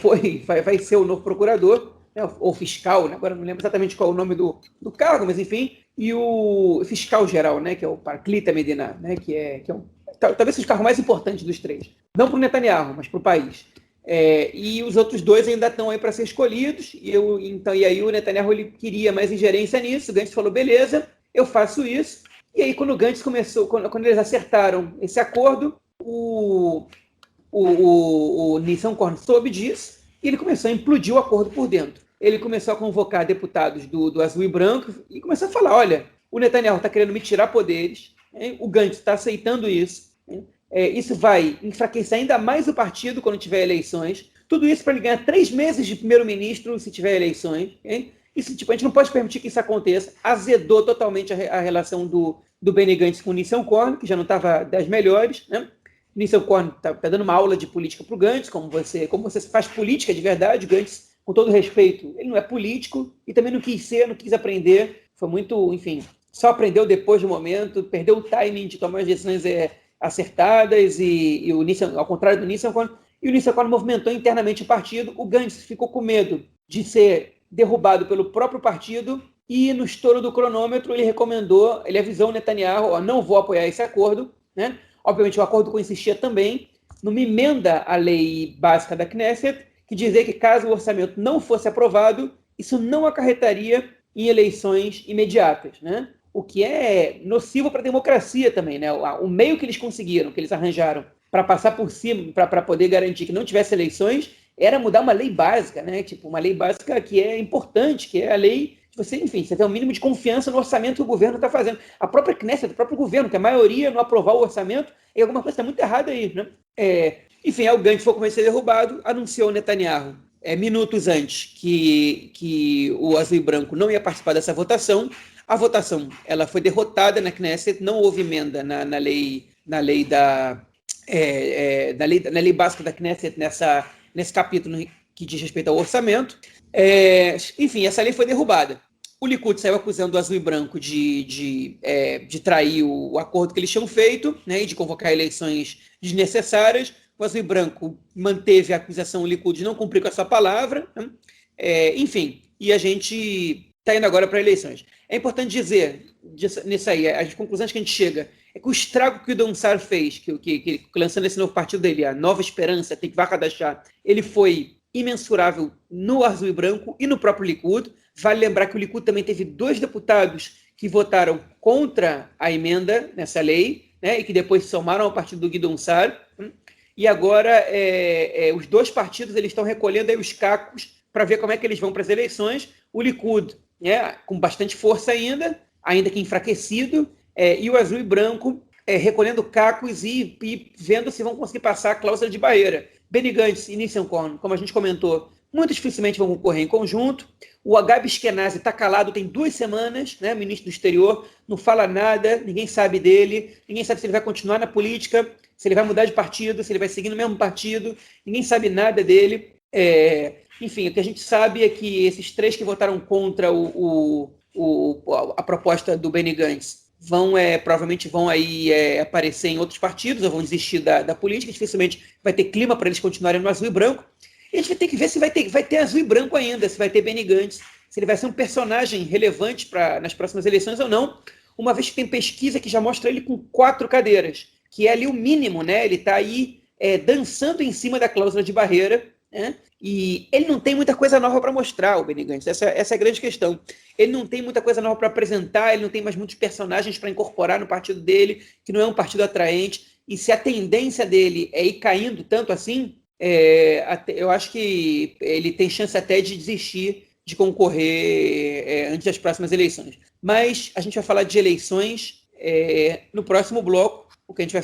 vai ser o novo procurador, né, ou fiscal, né, agora não lembro exatamente qual é o nome do cargo, mas enfim, e o fiscal geral, né, que é o Parklita Medina, né, que é talvez seja o cargo mais importante dos três, não para o Netanyahu, mas para o país. E os outros dois ainda estão aí para ser escolhidos, e aí o Netanyahu ele queria mais ingerência nisso, o Gantz falou, beleza, eu faço isso. E aí, quando o Gantz começou, quando eles acertaram esse acordo, o Nissenkorn soube disso e ele começou a implodir o acordo por dentro. Ele começou a convocar deputados do Azul e Branco e começou a falar, olha, o Netanyahu está querendo me tirar poderes, o Gantz está aceitando isso, isso vai enfraquecer ainda mais o partido quando tiver eleições, tudo isso para ele ganhar 3 meses de primeiro-ministro se tiver eleições, Isso, a gente não pode permitir que isso aconteça. Azedou totalmente a relação do Benny Gantz com o Nissenkorn, que já não estava das melhores, né? O Nissenkorn está dando uma aula de política para o Gantz, como você faz política de verdade. O Gantz, com todo respeito, ele não é político e também não quis ser, não quis aprender. Foi muito, enfim, só aprendeu depois do momento, perdeu o timing de tomar as decisões acertadas e ao contrário do Nissenkorn. E o Nissenkorn movimentou internamente o partido. O Gantz ficou com medo de ser derrubado pelo próprio partido e no estouro do cronômetro ele avisou o Netanyahu, não vou apoiar esse acordo, né? Obviamente o acordo consistia também numa emenda à lei básica da Knesset, que dizia que caso o orçamento não fosse aprovado, isso não acarretaria em eleições imediatas, né? O que é nocivo para a democracia também, né? O meio que eles conseguiram, que eles arranjaram para passar por cima, para poder garantir que não tivesse eleições, era mudar uma lei básica, né? Tipo, uma lei básica que é importante, que é a lei de você ter um mínimo de confiança no orçamento que o governo está fazendo. A própria Knesset, o próprio governo, que a maioria não aprovar o orçamento, e alguma coisa está muito errada aí, né? Enfim, o Gantz foi começar a ser derrubado, anunciou o Netanyahu, minutos antes, que o Azul e Branco não ia participar dessa votação. A votação ela foi derrotada na Knesset, não houve emenda na lei básica da Knesset nesse capítulo que diz respeito ao orçamento. Enfim, essa lei foi derrubada. O Likud saiu acusando o Azul e Branco de trair o acordo que eles tinham feito, né, e de convocar eleições desnecessárias. O Azul e Branco manteve a acusação, o Likud de não cumprir com a sua palavra, né? Enfim, e a gente está indo agora para eleições. É importante dizer, nisso aí, as conclusões que a gente chega é que o estrago que o Gideon Sa'ar fez, que lançando esse novo partido dele, a Nova Esperança, Tikva Hadashah, ele foi imensurável no Azul e Branco e no próprio Likud. Vale lembrar que o Likud também teve 2 deputados que votaram contra a emenda nessa lei, né, e que depois se somaram ao partido do Gideon Sa'ar. E agora os 2 partidos eles estão recolhendo aí os cacos para ver como é que eles vão para as eleições. O Likud, com bastante força ainda que enfraquecido, e o azul e branco recolhendo cacos e vendo se vão conseguir passar a cláusula de barreira. Benny Gantz e Nissan Korn, como a gente comentou, muito dificilmente vão concorrer em conjunto. O Gabi Ashkenazi está calado tem 2 semanas, né, ministro do exterior, não fala nada, ninguém sabe dele, ninguém sabe se ele vai continuar na política, se ele vai mudar de partido, se ele vai seguir no mesmo partido, ninguém sabe nada dele. Enfim, o que a gente sabe é que esses 3 que votaram contra a proposta do Benny Gantz provavelmente vão aí aparecer em outros partidos, ou vão desistir da política, dificilmente vai ter clima para eles continuarem no azul e branco. E a gente vai ter que ver se vai ter azul e branco ainda, se vai ter Benny Gantz, se ele vai ser um personagem relevante nas próximas eleições ou não, uma vez que tem pesquisa que já mostra ele com 4 cadeiras, que é ali o mínimo, né? Ele está aí dançando em cima da cláusula de barreira, né? E ele não tem muita coisa nova para mostrar, o Benny Gantz, essa é a grande questão. Ele não tem muita coisa nova para apresentar, ele não tem mais muitos personagens para incorporar no partido dele, que não é um partido atraente, e se a tendência dele é ir caindo tanto assim, eu acho que ele tem chance até de desistir de concorrer antes das próximas eleições. Mas a gente vai falar de eleições no próximo bloco. O que a gente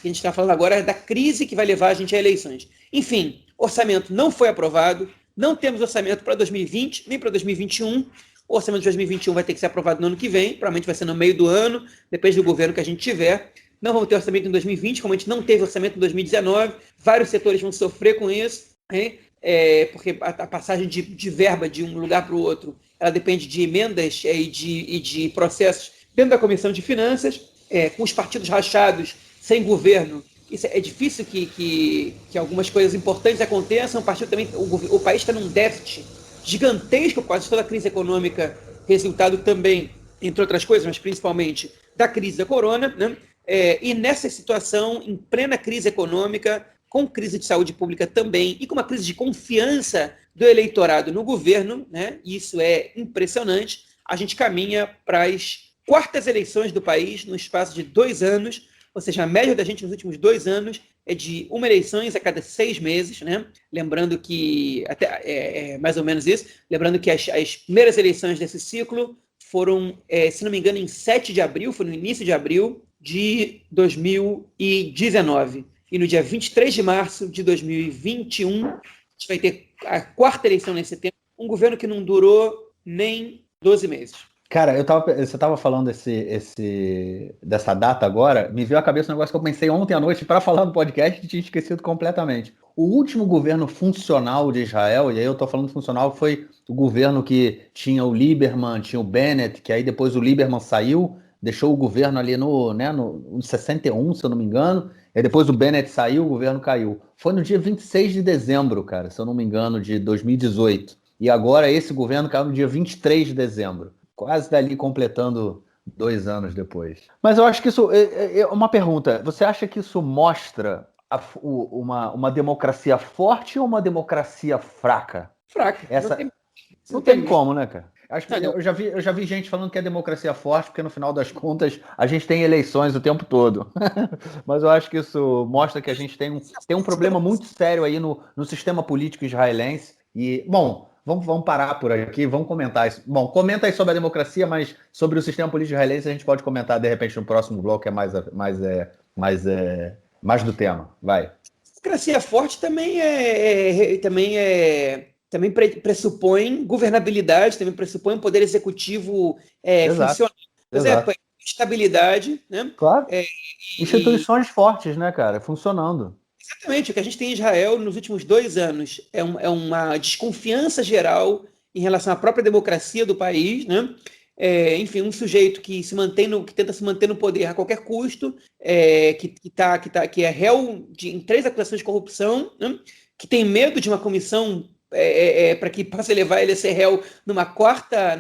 está falando agora é da crise que vai levar a gente a eleições. Enfim, orçamento não foi aprovado, não temos orçamento para 2020, nem para 2021. O orçamento de 2021 vai ter que ser aprovado no ano que vem, provavelmente vai ser no meio do ano, depende do governo que a gente tiver. Não vamos ter orçamento em 2020, como a gente não teve orçamento em 2019. Vários setores vão sofrer com isso, né? Porque a passagem de verba de um lugar para o outro, ela depende de emendas e de processos dentro da Comissão de Finanças, com os partidos rachados, sem governo. Isso é difícil que algumas coisas importantes aconteçam. O país está num déficit gigantesco por causa de toda a crise econômica, resultado também, entre outras coisas, mas principalmente da crise da corona, né? E nessa situação, em plena crise econômica, com crise de saúde pública também, e com uma crise de confiança do eleitorado no governo, né? Isso é impressionante, a gente caminha para as 4ª eleições do país no espaço de 2 anos, ou seja, a média da gente nos últimos 2 anos é de 1 eleição a cada 6 meses, né? Lembrando que, mais ou menos isso, lembrando que as primeiras eleições desse ciclo foram, se não me engano, em 7 de abril, foi no início de abril de 2019. E no dia 23 de março de 2021, a gente vai ter a 4ª eleição nesse tempo, um governo que não durou nem 12 meses. Cara, você estava falando dessa data agora, me veio à cabeça um negócio que eu pensei ontem à noite para falar no podcast e tinha esquecido completamente. O último governo funcional de Israel, e aí eu estou falando funcional, foi o governo que tinha o Lieberman, tinha o Bennett, que aí depois o Lieberman saiu, deixou o governo ali no 61, se eu não me engano, e depois o Bennett saiu, o governo caiu. Foi no dia 26 de dezembro, cara, se eu não me engano, de 2018. E agora esse governo caiu no dia 23 de dezembro. Quase dali completando 2 anos depois. Mas eu acho que isso é uma pergunta. Você acha que isso mostra uma democracia forte ou uma democracia fraca? Fraca. Não tem como, né, cara? Eu já vi gente falando que é democracia forte, porque no final das contas a gente tem eleições o tempo todo. Mas eu acho que isso mostra que a gente tem um problema muito sério aí no sistema político israelense. E, bom, vamos parar por aqui, vamos comentar isso. Bom, comenta aí sobre a democracia, mas sobre o sistema político israelense a gente pode comentar, de repente, no próximo bloco, que é mais do tema. Vai. Democracia forte também pressupõe governabilidade, também pressupõe um poder executivo funcional. Por exemplo, estabilidade, né? Claro. Instituições fortes, né, cara? Funcionando. Exatamente. O que a gente tem em Israel nos últimos 2 anos é uma desconfiança geral em relação à própria democracia do país, né? Enfim, um sujeito que tenta se manter no poder a qualquer custo, que é réu em 3 acusações de corrupção, né? Que tem medo de uma comissão para que possa levar ele a ser réu numa quarta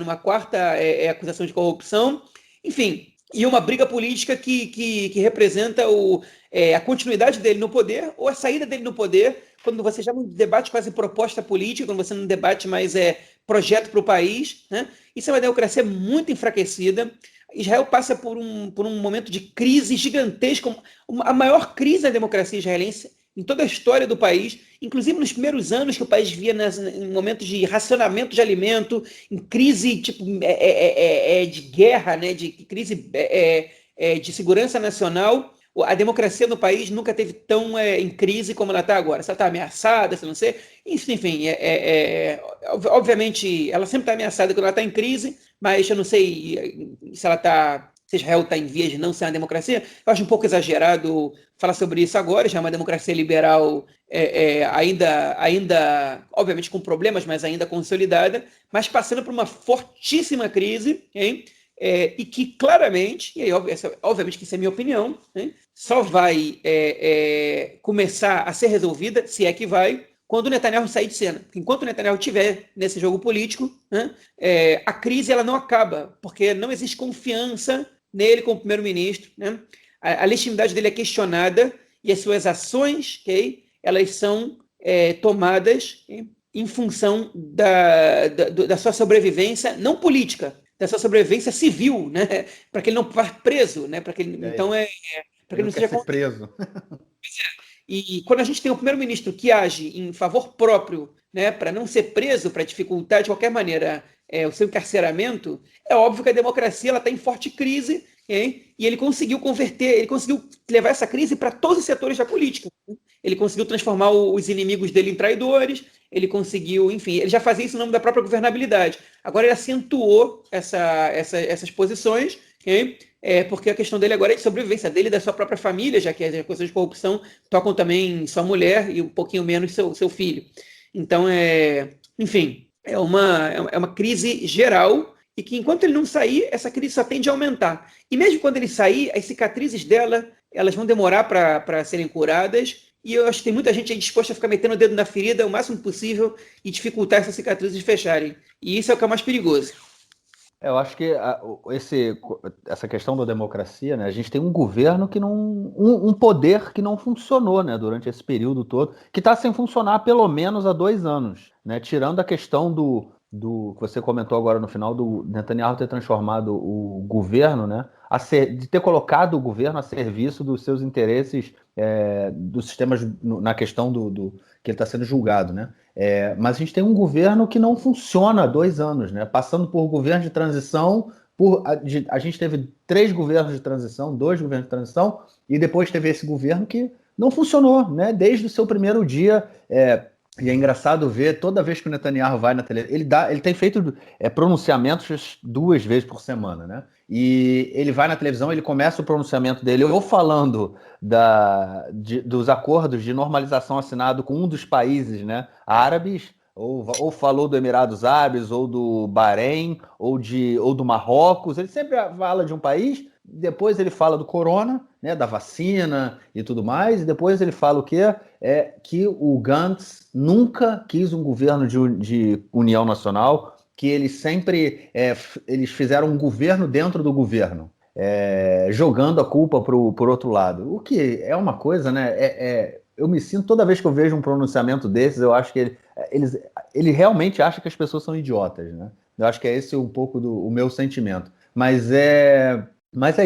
acusação de corrupção, enfim, e uma briga política que representa a continuidade dele no poder ou a saída dele no poder, quando você já não debate quase proposta política, quando você não debate mais projeto para o país, né? Isso é uma democracia muito enfraquecida. Israel passa por um momento de crise gigantesca, a maior crise da democracia israelense em toda a história do país, inclusive nos primeiros anos que o país via em momentos de racionamento de alimento, em crise tipo, de guerra, né, de crise de segurança nacional. A democracia no país nunca teve tão em crise como ela está agora. Se ela está ameaçada, se não sei. Enfim, obviamente, ela sempre está ameaçada quando ela está em crise, mas eu não sei se ela está. Se Israel está em vias de não ser uma democracia. Eu acho um pouco exagerado falar sobre isso agora. Já é uma democracia liberal ainda, obviamente, com problemas, mas ainda consolidada, mas passando por uma fortíssima crise, hein? E que claramente, e aí, obviamente que isso é minha opinião, né, só vai começar a ser resolvida, se é que vai, quando o Netanyahu sair de cena. Enquanto o Netanyahu estiver nesse jogo político, né, a crise ela não acaba, porque não existe confiança nele como primeiro-ministro. Né? A legitimidade dele é questionada e as suas ações, elas são tomadas em função da sua sobrevivência, não política, dessa sobrevivência civil, né? Para que ele não vá preso, né? Para que ele, então para que ele não seja preso. E quando a gente tem um primeiro-ministro que age em favor próprio, né, para não ser preso, para dificultar de qualquer maneira o seu encarceramento, é óbvio que a democracia ela está em forte crise, hein? E ele conseguiu ele conseguiu levar essa crise para todos os setores da política. Ele conseguiu transformar os inimigos dele em traidores, ele conseguiu, enfim, ele já fazia isso no nome da própria governabilidade. Agora ele acentuou essas posições, okay? Porque a questão dele agora é de sobrevivência dele e da sua própria família, já que as questões de corrupção tocam também sua mulher e um pouquinho menos seu filho. Então, enfim, é uma crise geral e que enquanto ele não sair, essa crise só tende a aumentar. E mesmo quando ele sair, as cicatrizes dela, elas vão demorar para serem curadas. E eu acho que tem muita gente aí disposta a ficar metendo o dedo na ferida o máximo possível e dificultar essas cicatrizes fecharem. E isso é o que é mais perigoso. Eu acho que essa questão da democracia, né? A gente tem um governo que não. Um poder que não funcionou, né, durante esse período todo, que está sem funcionar há pelo menos há 2 anos. Né? Tirando a questão do que você comentou agora no final, do Netanyahu ter transformado o governo, né? De ter colocado o governo a serviço dos seus interesses dos sistemas na questão que ele está sendo julgado, né? Mas a gente tem um governo que não funciona há 2 anos, né? Passando por governo de transição, a gente teve 3 governos de transição, 2 governos de transição, e depois teve esse governo que não funcionou, né? Desde o seu primeiro dia. E é engraçado ver, toda vez que o Netanyahu vai na televisão, ele tem feito pronunciamentos 2 vezes por semana, né? E ele vai na televisão, ele começa o pronunciamento dele ou falando dos acordos de normalização assinado com um dos países, né, árabes, ou falou do Emirados Árabes, ou do Bahrein, ou do Marrocos. Ele sempre fala de um país, depois ele fala do corona, né, da vacina e tudo mais, e depois ele fala o quê? Que o Gantz nunca quis um governo de união nacional, que eles fizeram um governo dentro do governo, jogando a culpa por outro lado. O que é uma coisa, né? Eu me sinto, toda vez que eu vejo um pronunciamento desses, eu acho que ele realmente acha que as pessoas são idiotas, né? Eu acho que é esse um pouco o meu sentimento. Mas é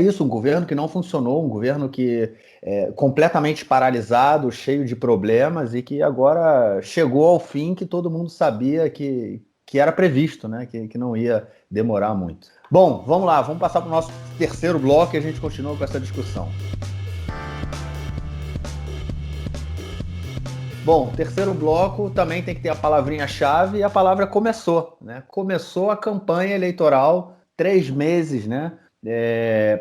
isso, um governo que não funcionou, um governo que completamente paralisado, cheio de problemas, e que agora chegou ao fim que todo mundo sabia que era previsto, né? Que não ia demorar muito. Bom, vamos lá, vamos passar para o nosso terceiro bloco e a gente continua com essa discussão. Bom, terceiro bloco também tem que ter a palavrinha-chave, e a palavra começou, né? Começou a campanha eleitoral, 3 meses, né?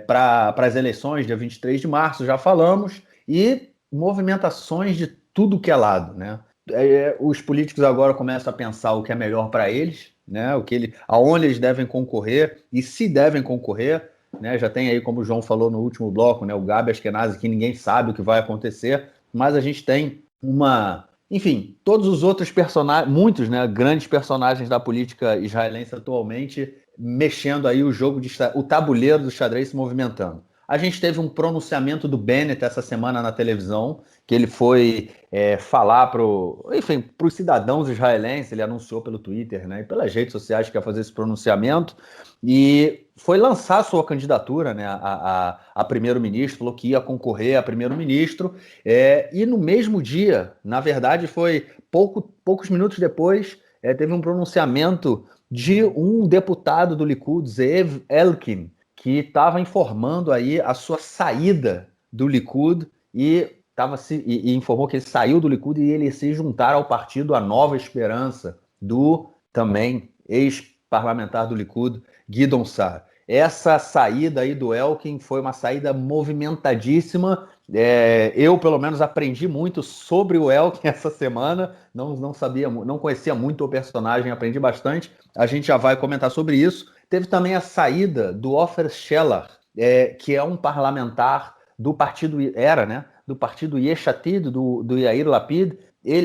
Para as eleições, dia 23 de março, já falamos, e movimentações de tudo que é lado, né? Os políticos agora começam a pensar o que é melhor para eles, né? Aonde eles devem concorrer e se devem concorrer, né? Já tem aí, como o João falou no último bloco, né? O Gabi Ashkenazi, que ninguém sabe o que vai acontecer, mas a gente tem enfim, todos os outros personagens, muitos, né, grandes personagens da política israelense atualmente, mexendo aí o tabuleiro do xadrez se movimentando. A gente teve um pronunciamento do Bennett essa semana na televisão, que ele foi falar para os cidadãos israelenses, ele anunciou pelo Twitter, né, e pelas redes sociais que ia fazer esse pronunciamento, e foi lançar sua candidatura, né, a primeiro-ministro, falou que ia concorrer a primeiro-ministro, e no mesmo dia, na verdade foi poucos minutos depois, teve um pronunciamento de um deputado do Likud, Zeev Elkin, que estava informando aí a sua saída do Likud e informou que ele saiu do Likud e ele ia se juntar ao partido A Nova Esperança, do também ex-parlamentar do Likud, Gideon Sa'ar. Essa saída aí do Elkin foi uma saída movimentadíssima. Eu, pelo menos, aprendi muito sobre o Elkin essa semana. Não sabia, não conhecia muito o personagem, aprendi bastante. A gente já vai comentar sobre isso. Teve também a saída do Ofer Shelah, que é um parlamentar do partido, do partido Yesh Atid, do Yair Lapid.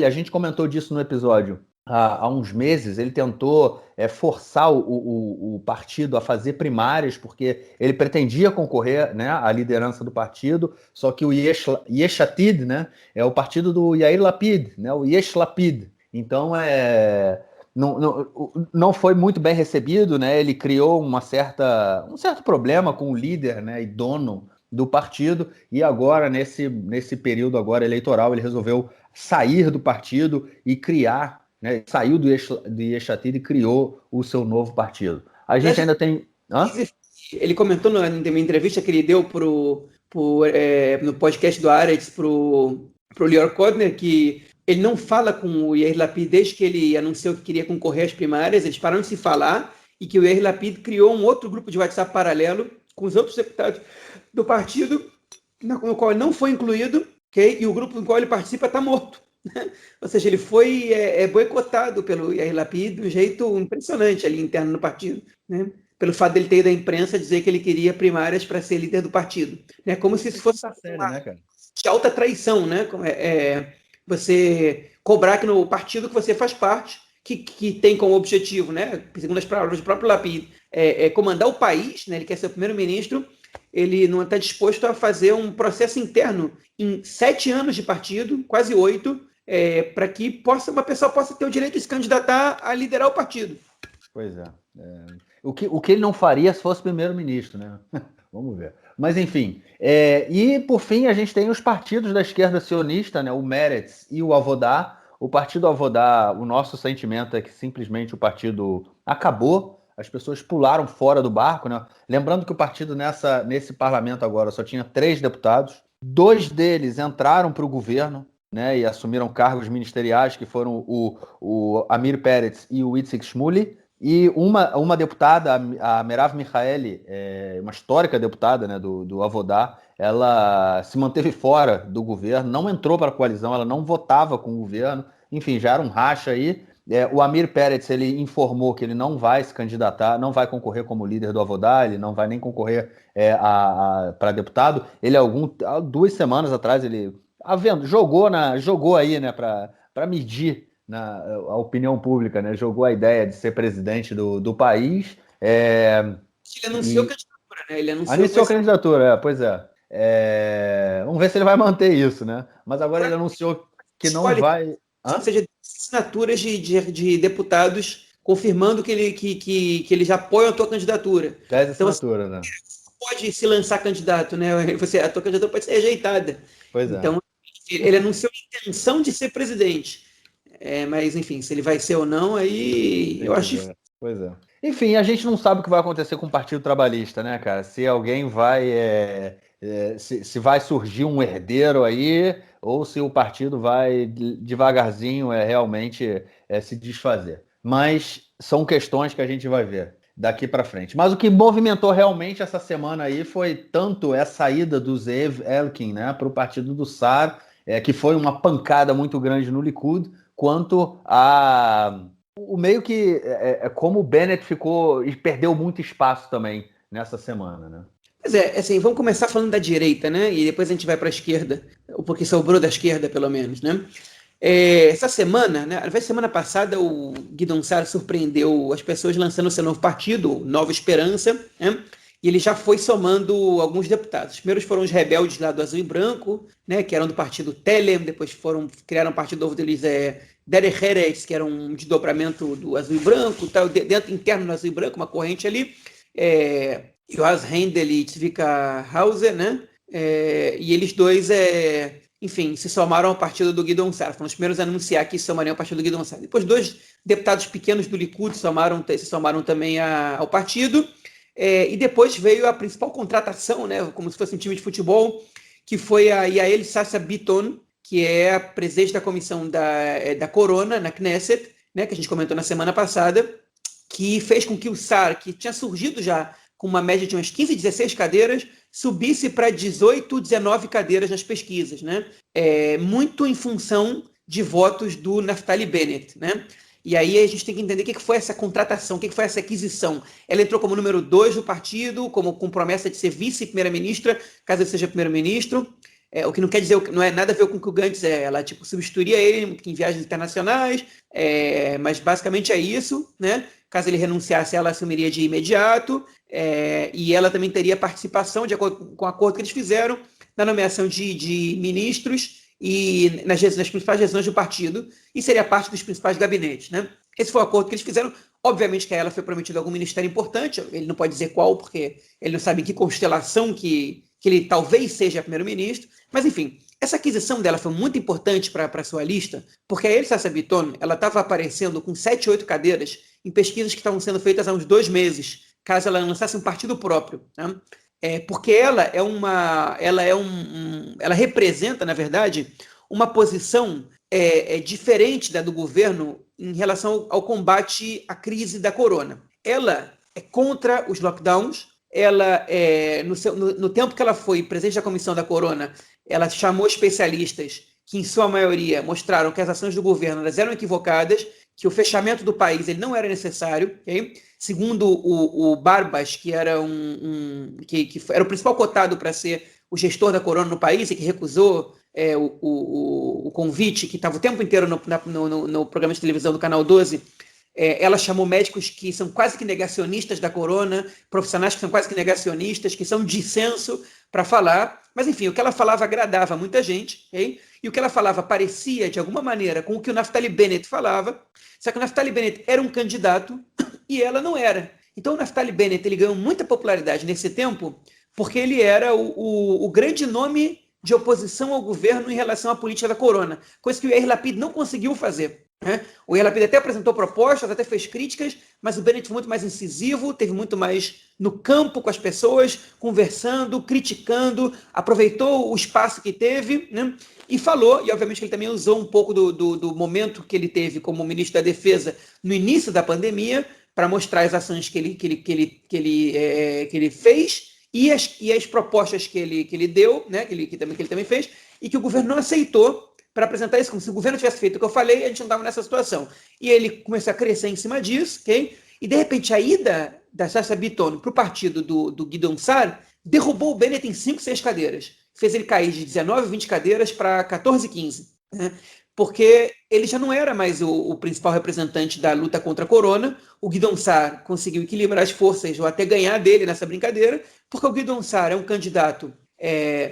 A gente comentou disso no episódio há uns meses. Ele tentou forçar o partido a fazer primárias, porque ele pretendia concorrer, né, à liderança do partido, só que o Yesh Atid, né, é o partido do Yair Lapid, né, o Yesh Lapid. Então, não foi muito bem recebido, né? Ele criou um certo problema com o líder, né, e dono do partido, e agora, nesse período agora eleitoral, ele resolveu sair do partido e criar, né, saiu do Yesh Atid e criou o seu novo partido. A gente ainda tem... Hã? Ele comentou na entrevista que ele deu no podcast do Haaretz pro Lior Kodner que ele não fala com o Yair Lapid desde que ele anunciou que queria concorrer às primárias. Eles pararam de se falar e que o Yair Lapid criou um outro grupo de WhatsApp paralelo com os outros deputados do partido, no qual ele não foi incluído, okay? E o grupo no qual ele participa está morto. Ou seja, ele foi boicotado pelo Yair Lapid de um jeito impressionante ali interno no partido, né? Pelo fato dele ter ido à imprensa dizer que ele queria primárias para ser líder do partido, né? Como se isso fosse uma de alta traição, né? Você cobrar que no partido que você faz parte, que tem como objetivo, né, segundo as palavras do próprio Lapid, comandar o país, né, ele quer ser o primeiro-ministro, ele não está disposto a fazer um processo interno em 7 anos de partido, quase 8, para que uma pessoa possa ter o direito de se candidatar a liderar o partido. Pois é. O que ele não faria se fosse primeiro-ministro, né? Vamos ver. Mas, enfim. E, por fim, a gente tem os partidos da esquerda sionista, né? O Meretz e o Avodá. O partido Avodá, o nosso sentimento é que simplesmente o partido acabou. As pessoas pularam fora do barco, né? Lembrando que o partido nesse parlamento agora só tinha 3 deputados. 2 deles entraram para o governo, né? E assumiram cargos ministeriais, que foram o Amir Peretz e o Itzik Shmuli. E uma deputada, a Merav Michaeli, uma histórica deputada, né, do Avodá, ela se manteve fora do governo, não entrou para a coalizão, ela não votava com o governo, enfim, já era um racha aí. O Amir Peretz, ele informou que ele não vai se candidatar, não vai concorrer como líder do Avodá, ele não vai nem concorrer para deputado. Ele, 2 semanas atrás, ele jogou aí, né, para medir a opinião pública, né? Jogou a ideia de ser presidente do país. Ele anunciou candidatura, né? Ele anunciou a candidatura, pois é. Vamos ver se ele vai manter isso, né? Mas agora ele anunciou que não vai... Ou seja, assinaturas de deputados confirmando que ele já apoia a tua candidatura. 10 assinaturas, né? Pode se lançar candidato, né? A tua candidatura pode ser rejeitada. Pois é. Então, ele anunciou a intenção de ser presidente. Mas, enfim, se ele vai ser ou não, aí eu acho difícil. Pois é. Enfim, a gente não sabe o que vai acontecer com o Partido Trabalhista, né, cara? Se alguém vai... se vai surgir um herdeiro aí, ou se o partido vai devagarzinho realmente se desfazer. Mas são questões que a gente vai ver daqui para frente. Mas o que movimentou realmente essa semana aí foi tanto a saída do Zeev Elkin, né, para o partido do Sa'ar, que foi uma pancada muito grande no Likud, quanto o meio que como o Bennett ficou e perdeu muito espaço também nessa semana, né? Pois assim, vamos começar falando da direita, né? E depois a gente vai para a esquerda, porque sobrou da esquerda, pelo menos, né? Essa semana, né? Semana passada, o Gideon Sa'ar surpreendeu as pessoas lançando o seu novo partido, Nova Esperança, né? e ele já foi somando alguns deputados. Os primeiros foram os rebeldes lá do Azul e Branco, né, que eram do partido Telem, depois criaram um partido novo deles, Derech Eretz, que era um desdobramento do Azul e Branco, tal, dentro interno do Azul e Branco, uma corrente ali, Joas Rendel e Tzvika Hauser, né, e eles dois, enfim, se somaram ao partido do Guidon Sar, foram os primeiros a anunciar que se somariam ao partido do Guidon Sar. Depois, dois deputados pequenos do Likud se somaram também ao partido, e depois veio a principal contratação, né, como se fosse um time de futebol, que foi a Yael Sasha Bitton, que é a presidente da comissão da Corona, na Knesset, né, que a gente comentou na semana passada, que fez com que o Sar, que tinha surgido já com uma média de umas 15, 16 cadeiras, subisse para 18, 19 cadeiras nas pesquisas, né? Muito em função de votos do Naftali Bennett, né? E aí a gente tem que entender o que foi essa contratação, o que foi essa aquisição. Ela entrou como número 2 do partido, com promessa de ser vice-primeira-ministra, caso ele seja primeiro-ministro, o que não quer dizer, não é nada a ver com o que o Gantz é, ela tipo, substituiria ele em viagens internacionais, mas basicamente é isso, né? Caso ele renunciasse, ela assumiria de imediato, e ela também teria participação, de acordo com o acordo que eles fizeram, na nomeação de ministros e nas principais decisões do partido, e seria parte dos principais gabinetes, né? Esse foi o acordo que eles fizeram. Obviamente que a ela foi prometido algum ministério importante, ele não pode dizer qual, porque ele não sabe em que constelação que ele talvez seja primeiro-ministro, mas enfim, essa aquisição dela foi muito importante para a sua lista, porque a Yael Sasha Bitton, ela estava aparecendo com 7, 8 cadeiras em pesquisas que estavam sendo feitas há uns 2 meses, caso ela lançasse um partido próprio, né? Porque ela representa, na verdade, uma posição diferente da do governo em relação ao combate à crise da corona. Ela é contra os lockdowns, ela, no tempo que ela foi presidente da comissão da corona, ela chamou especialistas que, em sua maioria, mostraram que as ações do governo elas eram equivocadas, que o fechamento do país ele não era necessário, okay? Segundo o Barbas, que era que era o principal cotado para ser o gestor da corona no país e que recusou o convite, que estava o tempo inteiro no programa de televisão do Canal 12, ela chamou médicos que são quase que negacionistas da corona, profissionais que são quase que negacionistas, que são dissenso para falar, mas enfim, o que ela falava agradava muita gente, okay? E o que ela falava parecia, de alguma maneira, com o que o Naftali Bennett falava, só que o Naftali Bennett era um candidato e ela não era. Então o Naftali Bennett ele ganhou muita popularidade nesse tempo porque ele era o grande nome de oposição ao governo em relação à política da corona, coisa que o Yair Lapid não conseguiu fazer. O Yair Lapid até apresentou propostas, até fez críticas, mas o Bennett foi muito mais incisivo, teve muito mais no campo com as pessoas, conversando, criticando, aproveitou o espaço que teve, né? E falou, e obviamente que ele também usou um pouco do momento que ele teve como ministro da Defesa no início da pandemia para mostrar as ações que ele fez e as propostas que ele deu, né? que ele também fez, e que o governo não aceitou, para apresentar isso como se o governo tivesse feito o que eu falei, a gente não estava nessa situação. E ele começou a crescer em cima disso, ok? E de repente a ida da Sasha Bitton para o partido do Guidon Sar derrubou o Bennett em 5, 6 cadeiras. Fez ele cair de 19, 20 cadeiras para 14, 15. Né? Porque ele já não era mais o principal representante da luta contra a corona. O Guidon Sar conseguiu equilibrar as forças ou até ganhar dele nessa brincadeira, porque o Guidon Sar é um candidato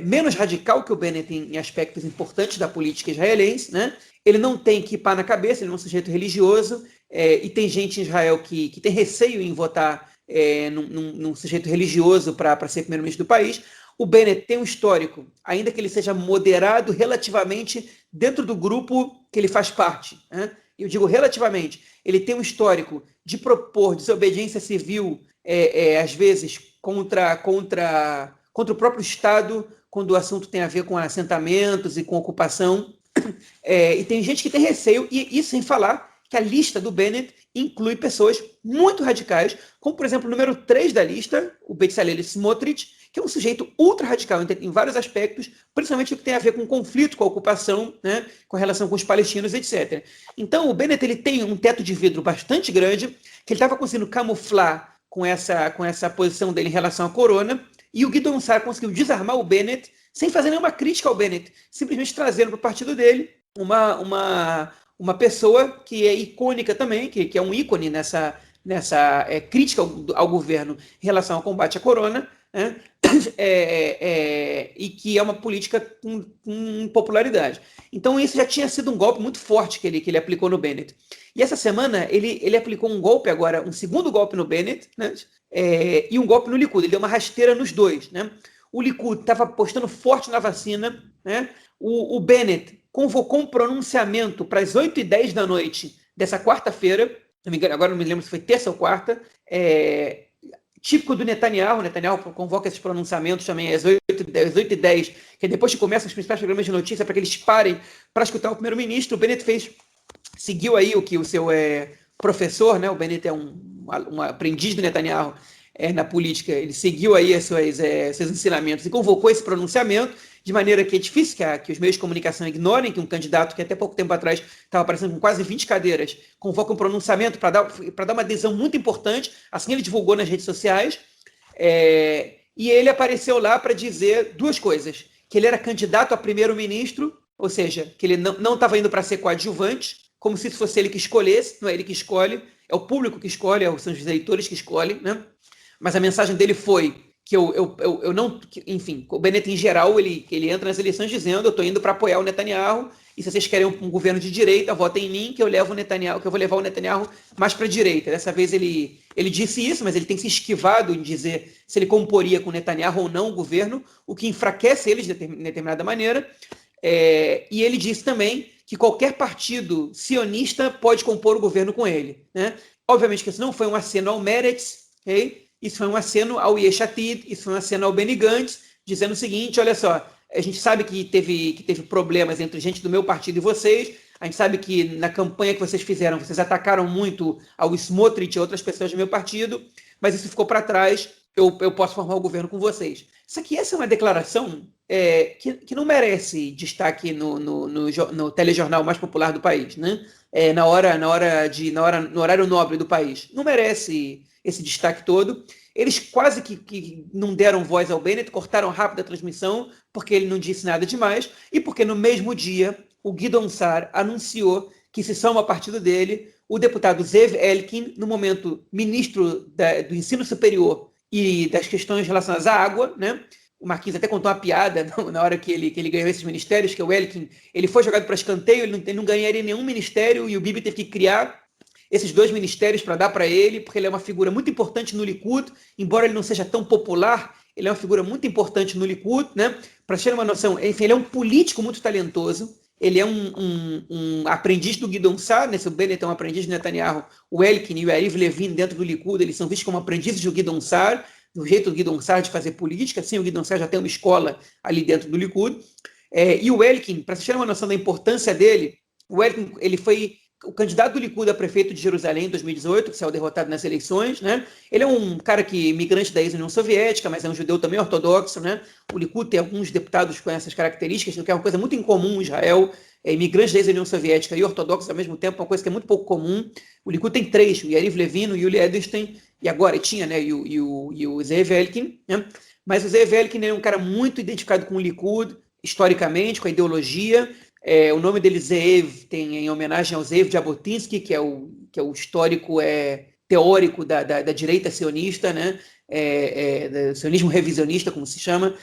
menos radical que o Bennett em aspectos importantes da política israelense, né? Ele não tem kippah na cabeça, ele é um sujeito religioso, e tem gente em Israel que tem receio em votar num sujeito religioso para ser primeiro-ministro do país. O Bennett tem um histórico, ainda que ele seja moderado relativamente dentro do grupo que ele faz parte, né? Eu digo relativamente, ele tem um histórico de propor desobediência civil, às vezes, contra o próprio Estado, quando o assunto tem a ver com assentamentos e com ocupação. E tem gente que tem receio, e isso sem falar que a lista do Bennett inclui pessoas muito radicais, como, por exemplo, o número 3 da lista, o Bezalel Smotrich, que é um sujeito ultra radical em vários aspectos, principalmente o que tem a ver com o conflito, com a ocupação, né, com a relação com os palestinos, etc. Então, o Bennett ele tem um teto de vidro bastante grande, que ele estava conseguindo camuflar com essa posição dele em relação à corona, e o Guidon Sar conseguiu desarmar o Bennett sem fazer nenhuma crítica ao Bennett, simplesmente trazendo para o partido dele uma pessoa que é icônica também, que é um ícone nessa crítica ao governo em relação ao combate à corona, né? E que é uma política com popularidade. Então, isso já tinha sido um golpe muito forte que ele aplicou no Bennett. E essa semana, ele aplicou um golpe agora, um segundo golpe no Bennett, né? E um golpe no Likud. Ele deu uma rasteira nos dois. Né? O Likud estava apostando forte na vacina. Né? O Bennett convocou um pronunciamento para as 8h10 da noite dessa quarta-feira. Agora não me lembro se foi terça ou quarta. Típico do Netanyahu. Netanyahu convoca esses pronunciamentos também às 8h10, que é depois que começam os principais programas de notícia para que eles parem para escutar o primeiro-ministro. O Bennett seguiu aí o que o seu professor, né? O Bennett é um aprendiz do Netanyahu na política, ele seguiu aí seus ensinamentos e convocou esse pronunciamento, de maneira que é difícil que os meios de comunicação ignorem que um candidato que até pouco tempo atrás estava aparecendo com quase 20 cadeiras, convoca um pronunciamento para dar uma adesão muito importante, assim ele divulgou nas redes sociais, e ele apareceu lá para dizer duas coisas, que ele era candidato a primeiro-ministro, ou seja, que ele não estava indo para ser coadjuvante, como se fosse ele que escolhesse, não é ele que escolhe, é o público que escolhe, são os eleitores que escolhem, né? Mas a mensagem dele foi que eu não... Enfim, o Bennett, em geral, ele entra nas eleições dizendo: eu estou indo para apoiar o Netanyahu, e se vocês querem um governo de direita, votem em mim, que eu vou levar o Netanyahu mais para a direita. Dessa vez ele disse isso, mas ele tem se esquivado em dizer se ele comporia com o Netanyahu ou não o governo, o que enfraquece ele de determinada maneira. E ele disse também que qualquer partido sionista pode compor o governo com ele. Né? Obviamente que isso não foi um aceno ao Meretz, okay? Isso foi um aceno ao Yesh Atid, isso foi um aceno ao Benny Gantz, dizendo o seguinte: olha só, a gente sabe que teve problemas entre gente do meu partido e vocês, a gente sabe que na campanha que vocês fizeram, vocês atacaram muito ao Smotrich e outras pessoas do meu partido, mas isso ficou para trás, eu posso formar o governo com vocês. Essa é uma declaração que não merece destaque no telejornal mais popular do país, né? No horário nobre do país. Não merece esse destaque todo. Eles quase que não deram voz ao Bennett, cortaram rápido a transmissão, porque ele não disse nada demais, e porque no mesmo dia o Guidon Sar anunciou que se soma ao partido dele o deputado Zev Elkin, no momento ministro do ensino superior e das questões relacionadas à água, né? O Marquinhos até contou uma piada na hora que ele ganhou esses ministérios, que o Elkin, ele foi jogado para escanteio, ele não ganharia nenhum ministério, e o Bibi teve que criar esses dois ministérios para dar para ele, porque ele é uma figura muito importante no Likud, embora ele não seja tão popular, ele é uma figura muito importante no Likud, né? Para ter uma noção, enfim, ele é um político muito talentoso, ele é um aprendiz do Guidon Sar, né? Se o Bennett é um aprendiz do Netanyahu, o Elkin e o Yariv Levin dentro do Likud, eles são vistos como aprendizes do Guidon Sar, do jeito do Guidon Sar de fazer política. Sim, o Guidon Sar já tem uma escola ali dentro do Likud. E o Elkin, para vocês terem uma noção da importância dele, o Elkin, ele foi o candidato do Likud a prefeito de Jerusalém em 2018, que saiu derrotado nas eleições, né? Ele é um cara imigrante da ex-União Soviética, mas é um judeu também ortodoxo, né? O Likud tem alguns deputados com essas características, que é uma coisa muito incomum em Israel, imigrantes da ex-União Soviética e ortodoxos ao mesmo tempo, uma coisa que é muito pouco comum. O Likud tem três: o Yariv Levin, o Yuli Edelstein, e agora tinha, né? E o Zev Elkin, né? Mas o Zev Elkin é um cara muito identificado com o Likud, historicamente, com a ideologia. O nome dele, Zev, tem em homenagem ao Zev Jabotinsky, que é o histórico teórico da direita sionista, né? Do sionismo revisionista, como se chama.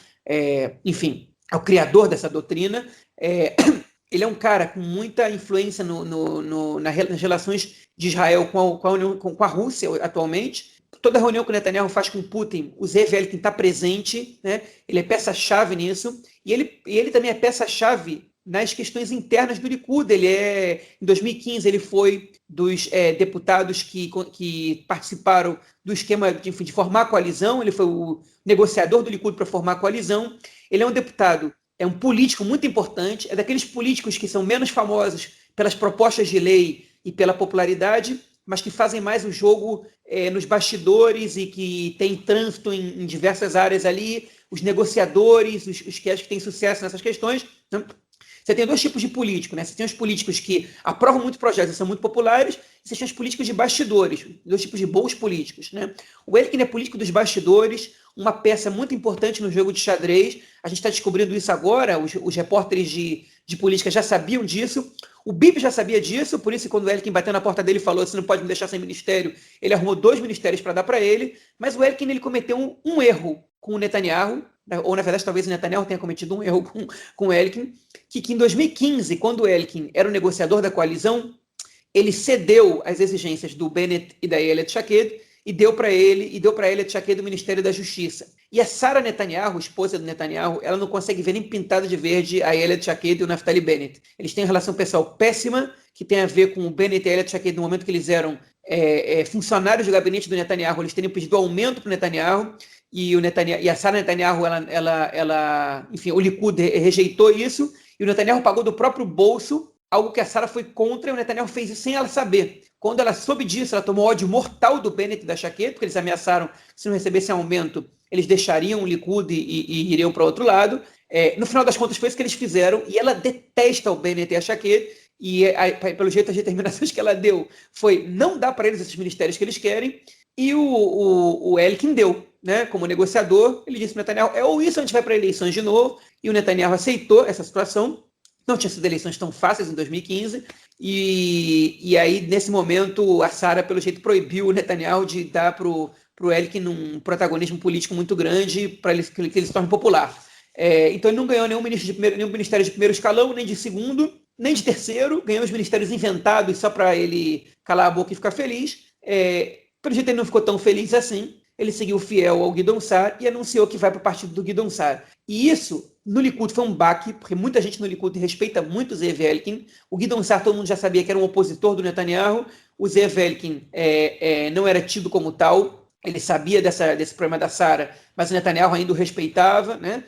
Enfim, é o criador dessa doutrina. Ele é um cara com muita influência nas relações de Israel com a Rússia atualmente. Toda reunião que o Netanyahu faz com Putin, o Zev Elkin está presente, né? Ele é peça-chave nisso, e ele também é peça-chave nas questões internas do Likud. Em 2015, ele foi dos deputados que participaram do esquema de formar a coalizão, ele foi o negociador do Likud para formar a coalizão. Ele é um deputado, é um político muito importante, é daqueles políticos que são menos famosos pelas propostas de lei e pela popularidade, mas que fazem mais o jogo nos bastidores e que tem trânsito em diversas áreas ali, os negociadores, os que têm sucesso nessas questões, né? Você tem dois tipos de político, né? Você tem os políticos que aprovam muitos projetos e são muito populares, e você tem os políticos de bastidores, dois tipos de bons políticos, né? O Elkin é político dos bastidores, uma peça muito importante no jogo de xadrez. A gente está descobrindo isso agora, os repórteres de política já sabiam disso. O Bibi já sabia disso, por isso quando o Elkin bateu na porta dele e falou, você não pode me deixar sem ministério, ele arrumou 2 ministérios para dar para ele, mas o Elkin ele cometeu um erro com o Netanyahu, ou na verdade talvez o Netanyahu tenha cometido um erro com o Elkin, que em 2015, quando o Elkin era o negociador da coalizão, ele cedeu às exigências do Bennett e da Ayelet Shaked e deu para ele a Ayelet Shaked do Ministério da Justiça. E a Sara Netanyahu, esposa do Netanyahu, ela não consegue ver nem pintado de verde a Ayelet Shaked e o Naftali Bennett. Eles têm uma relação pessoal péssima, que tem a ver com o Bennett e a Ayelet Shaked no momento que eles eram funcionários do gabinete do Netanyahu, eles teriam pedido aumento para o Netanyahu, e a Sara Netanyahu, enfim, o Likud rejeitou isso, e o Netanyahu pagou do próprio bolso algo que a Sara foi contra, e o Netanyahu fez isso sem ela saber. Quando ela soube disso, ela tomou ódio mortal do Bennett e da Shaked, porque eles ameaçaram que se não recebessem aumento, eles deixariam o Likud e iriam para o outro lado. No final das contas, foi isso que eles fizeram, e ela detesta o Bennett e a Shaked, e pelo jeito as determinações que ela deu foi não dar para eles esses ministérios que eles querem, e o Elkin deu, né, como negociador. Ele disse para o Netanyahu, ou isso a gente vai para eleições de novo, e o Netanyahu aceitou essa situação. Não tinha sido eleições tão fáceis em 2015, e aí, nesse momento, a Sara, pelo jeito, proibiu o Netanyahu de dar para o Elkin um protagonismo político muito grande para que ele se torne popular. Então, ele não ganhou nenhum ministério de primeiro escalão, nem de segundo, nem de terceiro, ganhou os ministérios inventados só para ele calar a boca e ficar feliz. Pelo jeito, ele não ficou tão feliz assim. Ele seguiu fiel ao Gideon Sa'ar e anunciou que vai para o partido do Gideon Sa'ar. E isso, no Likud, foi um baque, porque muita gente no Likud respeita muito o Zeev Elkin. O Gideon Sa'ar, todo mundo já sabia que era um opositor do Netanyahu. O Zeev Elkin não era tido como tal. Ele sabia desse problema da Sara, mas o Netanyahu ainda o respeitava, né?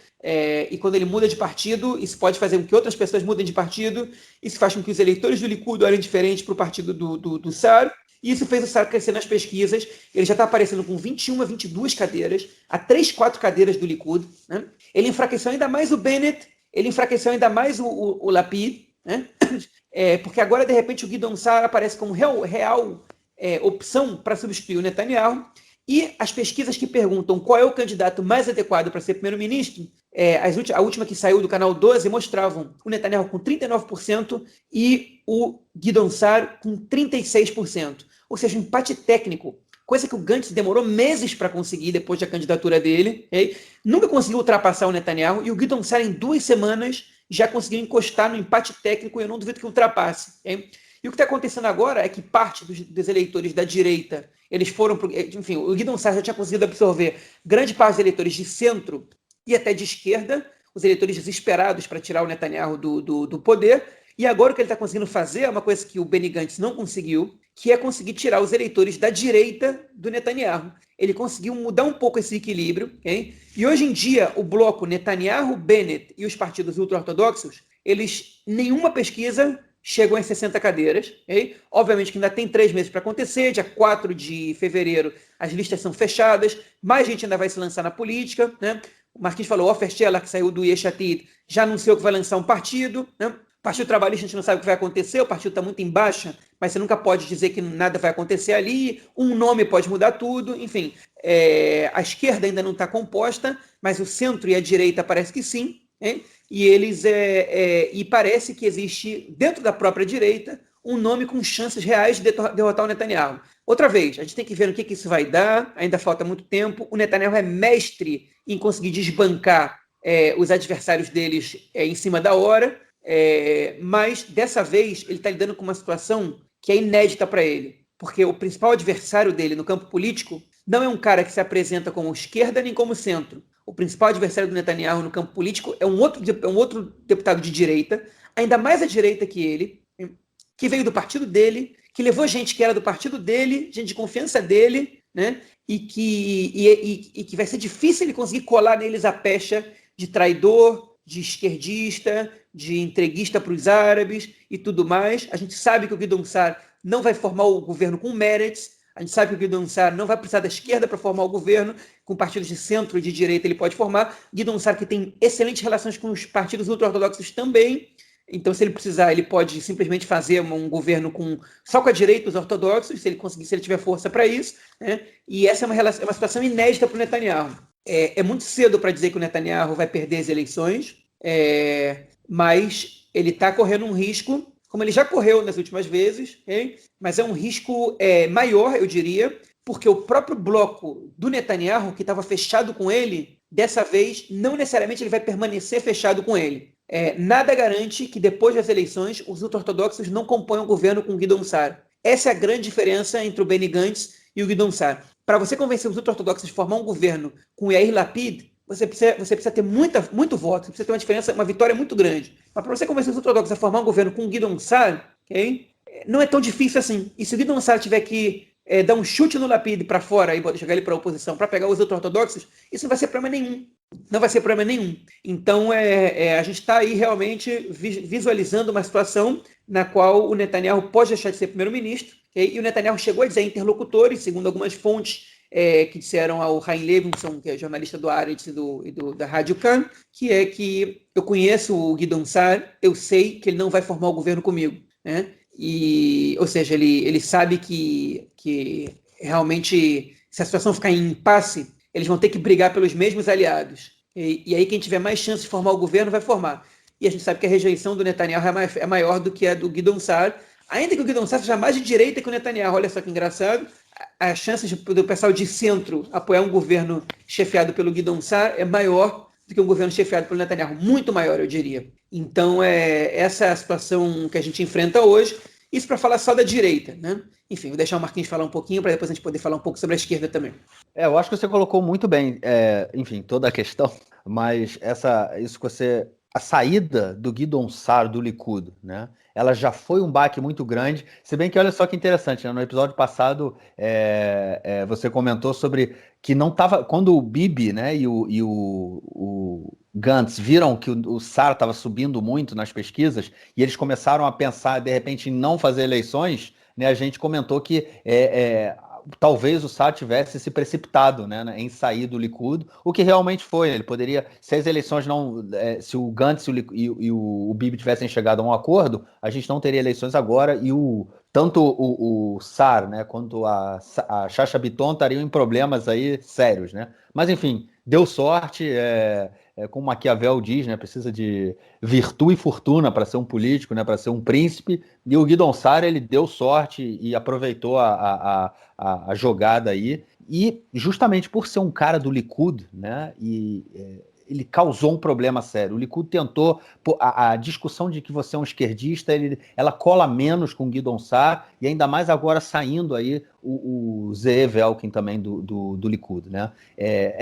E quando ele muda de partido, isso pode fazer com que outras pessoas mudem de partido. Isso faz com que os eleitores do Likud olhem diferente para o partido do Sa'ar. E isso fez o Sa'ar crescer nas pesquisas. Ele já está aparecendo com 21 a 22 cadeiras, a 3, 4 cadeiras do Likud, né? Ele enfraqueceu ainda mais o Bennett, ele enfraqueceu ainda mais o Lapid, né? Porque agora, de repente, o Gideon Sa'ar aparece como real opção para substituir o Netanyahu. E as pesquisas que perguntam qual é o candidato mais adequado para ser primeiro-ministro, a última que saiu do Canal 12 mostravam o Netanyahu com 39% e o Gideon Sa'ar com 36%. Ou seja, um empate técnico, coisa que o Gantz demorou meses para conseguir depois da candidatura dele. Nunca conseguiu ultrapassar o Netanyahu, e o Gideon Sa'ar, em 2 semanas, já conseguiu encostar no empate técnico, e eu não duvido que ultrapasse. E o que está acontecendo agora é que parte dos eleitores da direita, eles foram enfim, o Gideon Sa'ar já tinha conseguido absorver grande parte dos eleitores de centro e até de esquerda, os eleitores desesperados para tirar o Netanyahu do poder. E agora o que ele está conseguindo fazer é uma coisa que o Benny Gantz não conseguiu, que é conseguir tirar os eleitores da direita do Netanyahu. Ele conseguiu mudar um pouco esse equilíbrio. E hoje em dia, o bloco Netanyahu, Bennett e os partidos ultra-ortodoxos, nenhuma pesquisa chegou em 60 cadeiras. Obviamente que ainda tem 3 meses para acontecer. Dia 4 de fevereiro as listas são fechadas, mais gente ainda vai se lançar na política, né? O Marquinhos falou, o Ofer Shelah, que saiu do Yesh Atid, já anunciou que vai lançar um partido, né? O Partido Trabalhista, a gente não sabe o que vai acontecer, o partido está muito em baixa, mas você nunca pode dizer que nada vai acontecer ali, um nome pode mudar tudo, enfim. A esquerda ainda não está composta, mas o centro e a direita parece que sim, e parece que existe, dentro da própria direita, um nome com chances reais de derrotar o Netanyahu. Outra vez, a gente tem que ver no que isso vai dar, ainda falta muito tempo. O Netanyahu é mestre em conseguir desbancar os adversários deles em cima da hora, mas dessa vez ele está lidando com uma situação que é inédita para ele, porque o principal adversário dele no campo político não é um cara que se apresenta como esquerda nem como centro. O principal adversário do Netanyahu no campo político é um outro deputado de direita, ainda mais à direita que ele, que veio do partido dele, que levou gente que era do partido dele, gente de confiança dele, né? E que vai ser difícil ele conseguir colar neles a pecha de traidor, de esquerdista, de entreguista para os árabes e tudo mais. A gente sabe que o Gideon Sa'ar não vai formar o governo com Meretz, a gente sabe que o Gideon Sa'ar não vai precisar da esquerda para formar o governo, com partidos de centro e de direita ele pode formar. Gideon Sa'ar, que tem excelentes relações com os partidos ultra-ortodoxos também, então se ele precisar, ele pode simplesmente fazer um governo só com a direita, os ortodoxos, se ele tiver força para isso, né? E essa é uma situação inédita para o Netanyahu. É muito cedo para dizer que o Netanyahu vai perder as eleições, mas ele está correndo um risco, como ele já correu nas últimas vezes, okay? Mas é um risco maior, eu diria, porque o próprio bloco do Netanyahu, que estava fechado com ele, dessa vez, não necessariamente ele vai permanecer fechado com ele. Nada garante que depois das eleições os ultra-ortodoxos não componham o governo com Guidon Saar. Essa é a grande diferença entre o Benny Gantz e o Guidon Saar. Para você convencer os ultra-ortodoxos de formar um governo com Yair Lapid, você precisa ter muito voto, você precisa ter uma diferença, uma vitória muito grande. Mas para você convencer os ortodoxos a formar um governo com Guidon Saar, okay, não é tão difícil assim. E se o Guidon Saar tiver que dar um chute no Lapid para fora e jogar ele para a oposição para pegar os ultra-ortodoxos, isso não vai ser problema nenhum. Não vai ser problema nenhum. Então, a gente está aí realmente visualizando uma situação na qual o Netanyahu pode deixar de ser primeiro-ministro, okay? E o Netanyahu chegou a dizer a interlocutores, segundo algumas fontes, que disseram ao Chaim Levinson, que é jornalista do Haaretz e da Rádio Kan, que eu conheço o Guidon Saar, eu sei que ele não vai formar o governo comigo, né? Ou seja, ele sabe que realmente, se a situação ficar em impasse, eles vão ter que brigar pelos mesmos aliados. E aí quem tiver mais chance de formar o governo vai formar. E a gente sabe que a rejeição do Netanyahu é maior do que a do Guidon Saar, ainda que o Guidon Saar seja mais de direita que o Netanyahu. Olha só que engraçado. As chances do pessoal de centro apoiar um governo chefiado pelo Guidon Saar é maior do que um governo chefiado pelo Netanyahu, muito maior, eu diria. Então, essa é a situação que a gente enfrenta hoje. Isso para falar só da direita, né? Enfim, vou deixar o Marquinhos falar um pouquinho para depois a gente poder falar um pouco sobre a esquerda também. Eu acho que você colocou muito bem, enfim, toda a questão, mas isso que você... A saída do Guidon Saar do Likud, né? Ela já foi um baque muito grande, se bem que olha só que interessante, né? No episódio passado você comentou sobre que não estava, quando o Bibi, né, e o Gantz viram que o Saar estava subindo muito nas pesquisas e eles começaram a pensar de repente em não fazer eleições, né? A gente comentou que talvez o Saar tivesse se precipitado, né, em sair do Likud, o que realmente foi. Ele poderia, se as eleições não, se o Gantz e o Bibi tivessem chegado a um acordo, a gente não teria eleições agora e tanto o Saar, né, quanto a Chacha Bitton estariam em problemas aí sérios, né? Mas enfim, deu sorte. Como Maquiavel diz, né, precisa de virtude e fortuna para ser um político, né, para ser um príncipe, e o Guidon Saar, ele deu sorte e aproveitou a jogada aí, e justamente por ser um cara do Likud, né, ele causou um problema sério. O Likud tentou, a discussão de que você é um esquerdista, ela cola menos com o Guidon Saar, e ainda mais agora saindo aí o Zeev Elkin também do Likud, né?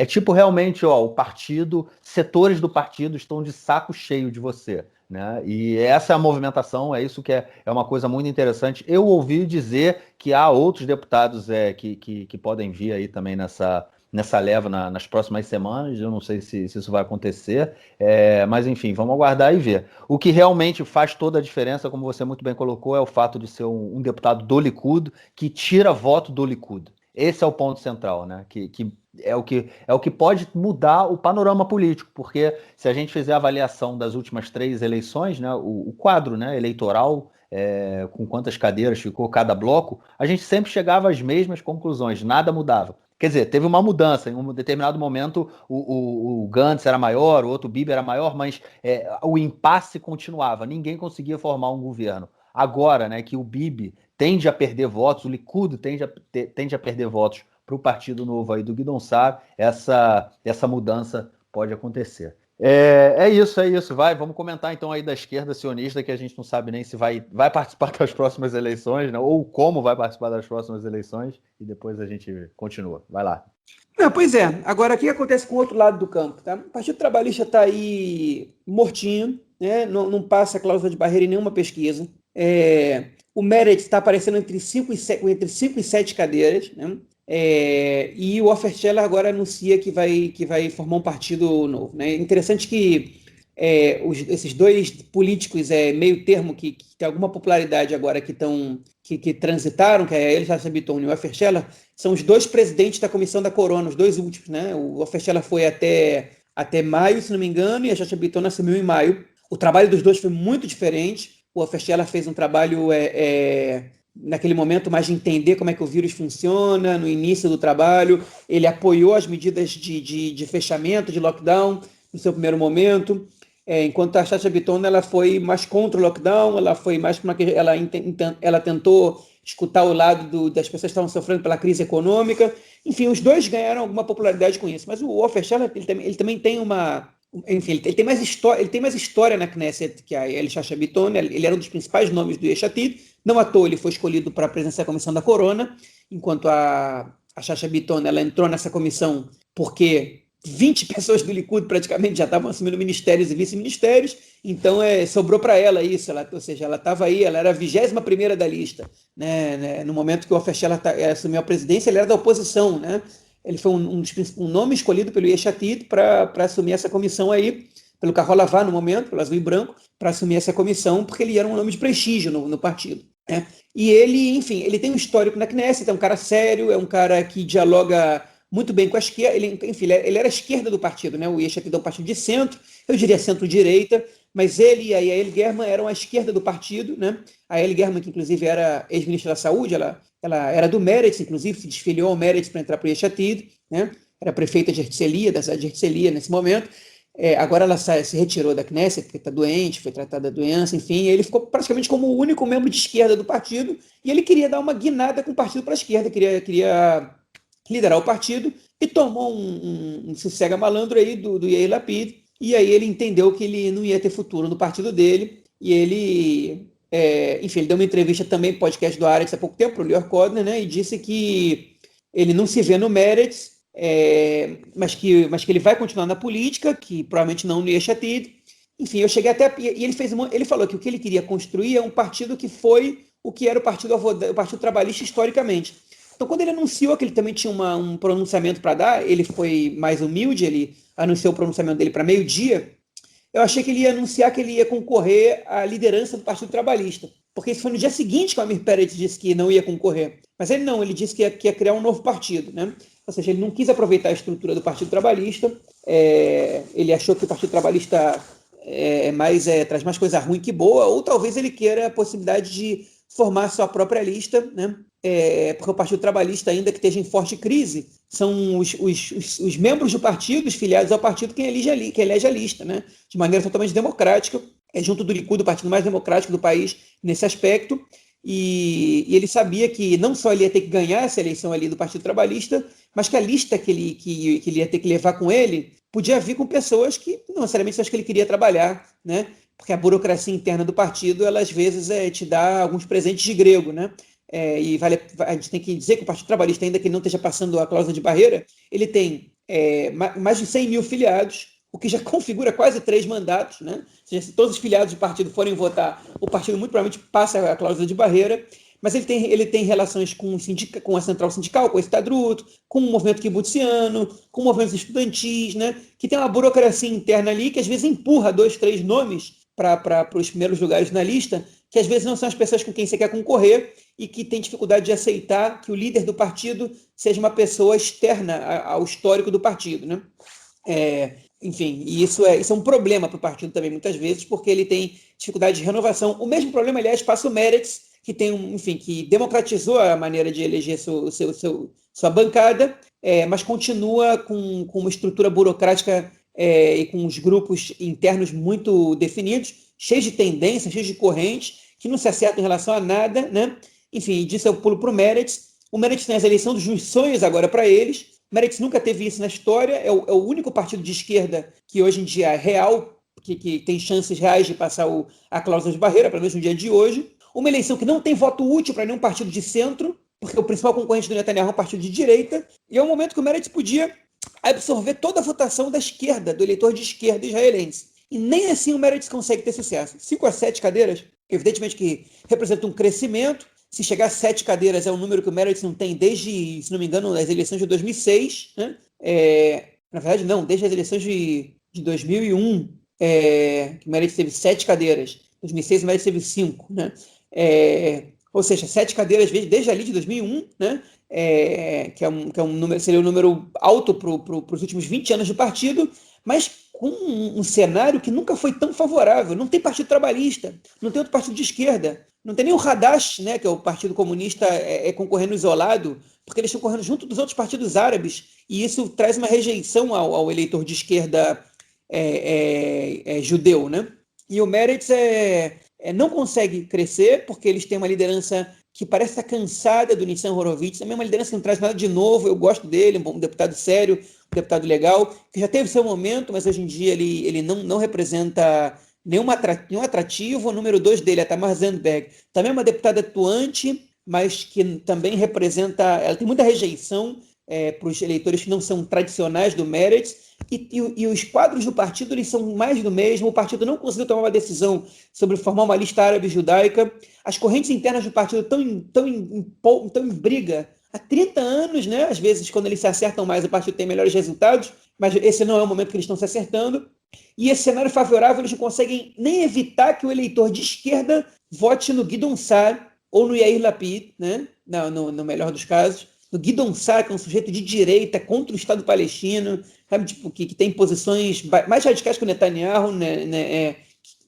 Tipo realmente, o partido, setores do partido estão de saco cheio de você, né? E essa é a movimentação, é isso que é uma coisa muito interessante. Eu ouvi dizer que há outros deputados que podem vir aí também nessa leva nas próximas semanas. Eu não sei se isso vai acontecer, mas enfim, vamos aguardar e ver. O que realmente faz toda a diferença, como você muito bem colocou, é o fato de ser um deputado do Likud que tira voto do Likud. Esse é o ponto central, né? Que é o que pode mudar o panorama político, porque se a gente fizer a avaliação das últimas 3 eleições, né, o quadro, né, eleitoral, com quantas cadeiras ficou cada bloco, a gente sempre chegava às mesmas conclusões, nada mudava. Quer dizer, teve uma mudança, em um determinado momento o Gantz era maior, o outro Bibi era maior, mas o impasse continuava, ninguém conseguia formar um governo. Agora, né, que o Bibi tende a perder votos, o Likud tende a perder votos para o Partido Novo aí do Guidon Saar, essa mudança pode acontecer. É isso. Vamos comentar então aí da esquerda sionista, que a gente não sabe nem se vai participar das próximas eleições, né, ou como vai participar das próximas eleições, e depois a gente continua. Vai lá. Pois é. Agora, o que acontece com o outro lado do campo? Tá? O Partido Trabalhista está aí mortinho, né? Não passa a cláusula de barreira em nenhuma pesquisa. O Meretz está aparecendo entre 5 e 7 cadeiras, né? E o Ofer Scheller agora anuncia que vai formar um partido novo, né? Interessante que esses dois políticos meio termo que tem alguma popularidade agora que transitaram, que é ele, Sacha Bitton e o Ofer Scheller, são os dois presidentes da Comissão da Corona, os dois últimos, né? O Ofer Scheller foi até maio, se não me engano, e a Sacha Bitton assumiu em maio. O trabalho dos dois foi muito diferente. O Ofer Scheller fez um trabalho naquele momento mais de entender como é que o vírus funciona, no início do trabalho. Ele apoiou as medidas de fechamento, de lockdown, no seu primeiro momento. enquanto a Chacha Bitton ela foi mais contra o lockdown, ela foi mais ela tentou escutar o lado das pessoas que estavam sofrendo pela crise econômica. Enfim, os dois ganharam alguma popularidade com isso. Mas o Ofer Shalom, ele também tem uma... Enfim, ele tem mais história na Knesset que a Yael Chacha Bitton. Ele era um dos principais nomes do Yesh Atid. Não à toa ele foi escolhido para a presença da Comissão da Corona, enquanto a Chacha Bitton ela entrou nessa comissão porque 20 pessoas do Likud praticamente já estavam assumindo ministérios e vice-ministérios, então sobrou para ela isso, ou seja, ela estava aí, ela era a 21ª da lista, né, no momento que o Ofer Shalom assumiu a presidência, ele era da oposição, né, ele foi um nome escolhido pelo Yesh Atid para assumir essa comissão aí, pelo Kahol Lavan no momento, pelo Azul e Branco, para assumir essa comissão, porque ele era um nome de prestígio no partido. Né, e ele, enfim, ele tem um histórico na Knesset, é um cara sério, é um cara que dialoga muito bem com a esquerda, ele era a esquerda do partido, né? O Yesh Atid é um partido de centro, eu diria centro-direita, mas ele e a Yael German eram a esquerda do partido, né? A Yael German, que inclusive era ex-ministra da Saúde, ela era do Meretz, inclusive, se desfiliou ao Meretz para entrar para o Yesh Atid, né? Era prefeita de Herzliya, da cidade de Herzliya nesse momento. Agora ela se retirou da Knesset, porque está doente, foi tratada da doença, enfim, ele ficou praticamente como o único membro de esquerda do partido, e ele queria dar uma guinada com o partido para a esquerda, queria liderar o partido, e tomou um sossega malandro aí do Yair Lapid, e aí ele entendeu que ele não ia ter futuro no partido dele, e ele, enfim, ele deu uma entrevista também, podcast do Haaretz há pouco tempo, para o Lior Kodner, né, e disse que ele não se vê no Meretz, mas que ele vai continuar na política, que provavelmente não no Yesh Atid. Enfim, eu cheguei até... E ele falou que o que ele queria construir é um partido que foi o que era o Partido Trabalhista historicamente. Então, quando ele anunciou que ele também tinha um pronunciamento para dar, ele foi mais humilde, ele anunciou o pronunciamento dele para meio-dia, eu achei que ele ia anunciar que ele ia concorrer à liderança do Partido Trabalhista, porque isso foi no dia seguinte que o Amir Peretz disse que não ia concorrer. Mas ele não, ele disse que ia criar um novo partido, né? Ou seja, ele não quis aproveitar a estrutura do Partido Trabalhista, ele achou que o Partido Trabalhista traz mais coisa ruim que boa, ou talvez ele queira a possibilidade de formar sua própria lista, né? Porque o Partido Trabalhista, ainda que esteja em forte crise, são os membros do partido, os filiados ao partido, quem elege a lista, né? De maneira totalmente democrática, junto do Likud, o partido mais democrático do país nesse aspecto, e ele sabia que não só ele ia ter que ganhar essa eleição ali do Partido Trabalhista, mas que a lista que ele ia ter que levar com ele podia vir com pessoas que não necessariamente são as que ele queria trabalhar, né? Porque a burocracia interna do partido, ela às vezes te dá alguns presentes de grego, né? A gente tem que dizer que o Partido Trabalhista, ainda que ele não esteja passando a cláusula de barreira, ele tem mais de 100 mil filiados, o que já configura quase 3 mandatos, né? Ou seja, se todos os filiados do partido forem votar, o partido muito provavelmente passa a cláusula de barreira, mas ele tem relações com a central sindical, com o Estadruto, com o movimento kibutziano, com movimentos estudantis, né? Que tem uma burocracia interna ali que às vezes empurra 2, 3 nomes para os primeiros lugares na lista, que às vezes não são as pessoas com quem você quer concorrer e que tem dificuldade de aceitar que o líder do partido seja uma pessoa externa ao histórico do partido, né? Enfim, e isso é um problema para o partido também, muitas vezes, porque ele tem dificuldade de renovação. O mesmo problema, aliás, passa o Meretz, que que democratizou a maneira de eleger sua bancada, mas continua com uma estrutura burocrática e com os grupos internos muito definidos, cheios de tendências, cheios de correntes, que não se acertam em relação a nada, né? Enfim, disso eu pulo para o Meretz. O Meretz tem as eleições dos sonhos agora para eles. O Meretz nunca teve isso na história, é o único partido de esquerda que hoje em dia é real, que tem chances reais de passar a cláusula de barreira, pelo menos no dia de hoje. Uma eleição que não tem voto útil para nenhum partido de centro, porque o principal concorrente do Netanyahu é um partido de direita, e é um momento que o Meretz podia absorver toda a votação da esquerda, do eleitor de esquerda israelense. E nem assim o Meretz consegue ter sucesso. 5 a 7 cadeiras, evidentemente que representa um crescimento. Se chegar a 7 cadeiras é um número que o Meretz não tem desde, se não me engano, as eleições de 2006. Né? Na verdade, não, desde as eleições de 2001, que o Meretz teve 7 cadeiras. Em 2006 o Meretz teve 5. Né? Ou seja, 7 cadeiras desde ali de 2001, né? Que é um número, seria um número alto para os últimos 20 anos de partido, mas com um cenário que nunca foi tão favorável. Não tem partido trabalhista, não tem outro partido de esquerda, não tem nem o Hadash, né, que é o partido comunista, concorrendo isolado, porque eles estão correndo junto dos outros partidos árabes, e isso traz uma rejeição ao eleitor de esquerda judeu, né? E o Meretz não consegue crescer porque eles têm uma liderança que parece estar cansada do Nissan Horowitz, também é uma liderança que não traz nada de novo. Eu gosto dele, um deputado sério, um deputado legal, que já teve seu momento, mas hoje em dia ele não representa nenhum atrativo. O número 2 dele, a Tamar Zandberg, também é uma deputada atuante, mas que também representa, ela tem muita rejeição para os eleitores que não são tradicionais do Meretz, e os quadros do partido eles são mais do mesmo. O partido não conseguiu tomar uma decisão sobre formar uma lista árabe judaica. As correntes internas do partido estão em briga há 30 anos, né? Às vezes, quando eles se acertam mais, o partido tem melhores resultados, mas esse não é o momento que eles estão se acertando. E esse cenário favorável, eles não conseguem nem evitar que o eleitor de esquerda vote no Guidon Saar ou no Yair Lapid, né? No melhor dos casos. No Guidon Saar, que é um sujeito de direita contra o Estado palestino, sabe, tipo, que tem posições mais radicais que o Netanyahu, né,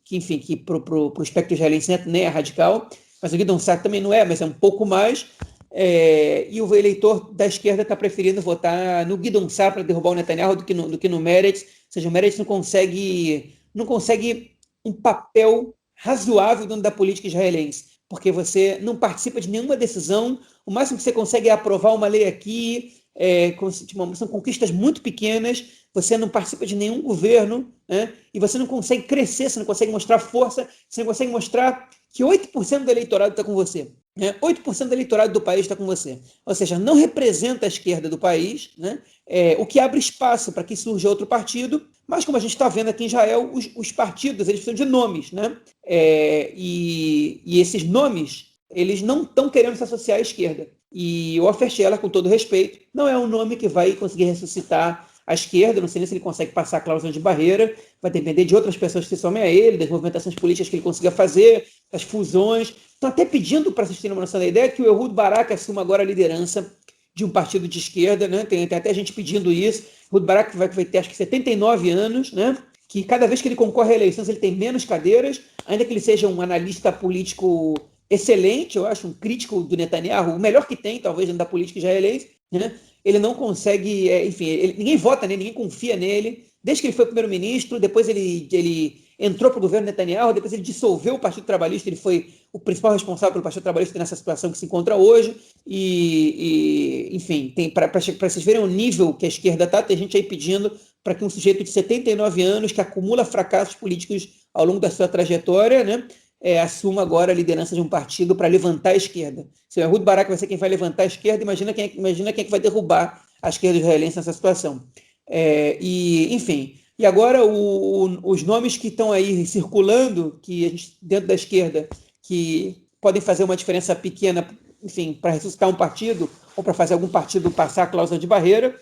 que para o espectro israelense nem é radical, mas o Guidon Saar também não é, mas é um pouco mais. E o eleitor da esquerda está preferindo votar no Guidon Saar para derrubar o Netanyahu do que no Meretz. Ou seja, o Meretz não consegue um papel razoável dentro da política israelense, porque você não participa de nenhuma decisão. O máximo que você consegue é aprovar uma lei aqui, são conquistas muito pequenas, você não participa de nenhum governo, né? E você não consegue crescer, você não consegue mostrar força, você não consegue mostrar que 8% do eleitorado está com você. 8% do eleitorado do país está com você. Ou seja, não representa a esquerda do país, né? O que abre espaço para que surja outro partido, mas como a gente está vendo aqui em Israel, os partidos eles precisam de nomes, né? E esses nomes eles não estão querendo se associar à esquerda. E o Ofer Shelah, com todo respeito, não é um nome que vai conseguir ressuscitar a esquerda. Não sei nem se ele consegue passar a cláusula de barreira, vai depender de outras pessoas que se somem a ele, das movimentações políticas que ele consiga fazer, das fusões. Estão até pedindo, para assistir uma noção da ideia, que o Ehud Barak assuma agora a liderança de um partido de esquerda, né? Tem até gente pedindo isso. Ehud Barak vai ter acho que 79 anos, né? Que cada vez que ele concorre a eleições ele tem menos cadeiras, ainda que ele seja um analista político excelente, eu acho, um crítico do Netanyahu, o melhor que tem, talvez, dentro da política israelense, né? Ele não consegue, ninguém vota nele, ninguém confia nele. Desde que ele foi primeiro-ministro, depois ele entrou para o governo Netanyahu, depois ele dissolveu o Partido Trabalhista, ele foi o principal responsável pelo Partido Trabalhista nessa situação que se encontra hoje. Enfim, para vocês verem o nível que a esquerda está, tem gente aí pedindo para que um sujeito de 79 anos, que acumula fracassos políticos ao longo da sua trajetória, né, assuma agora a liderança de um partido para levantar a esquerda. Se o Ehud Barak vai ser quem vai levantar a esquerda, imagina quem é que vai derrubar a esquerda israelense nessa situação. Enfim, e agora os nomes que estão aí circulando, que a gente, dentro da esquerda, que podem fazer uma diferença pequena, enfim, para ressuscitar um partido, ou para fazer algum partido passar a cláusula de barreira,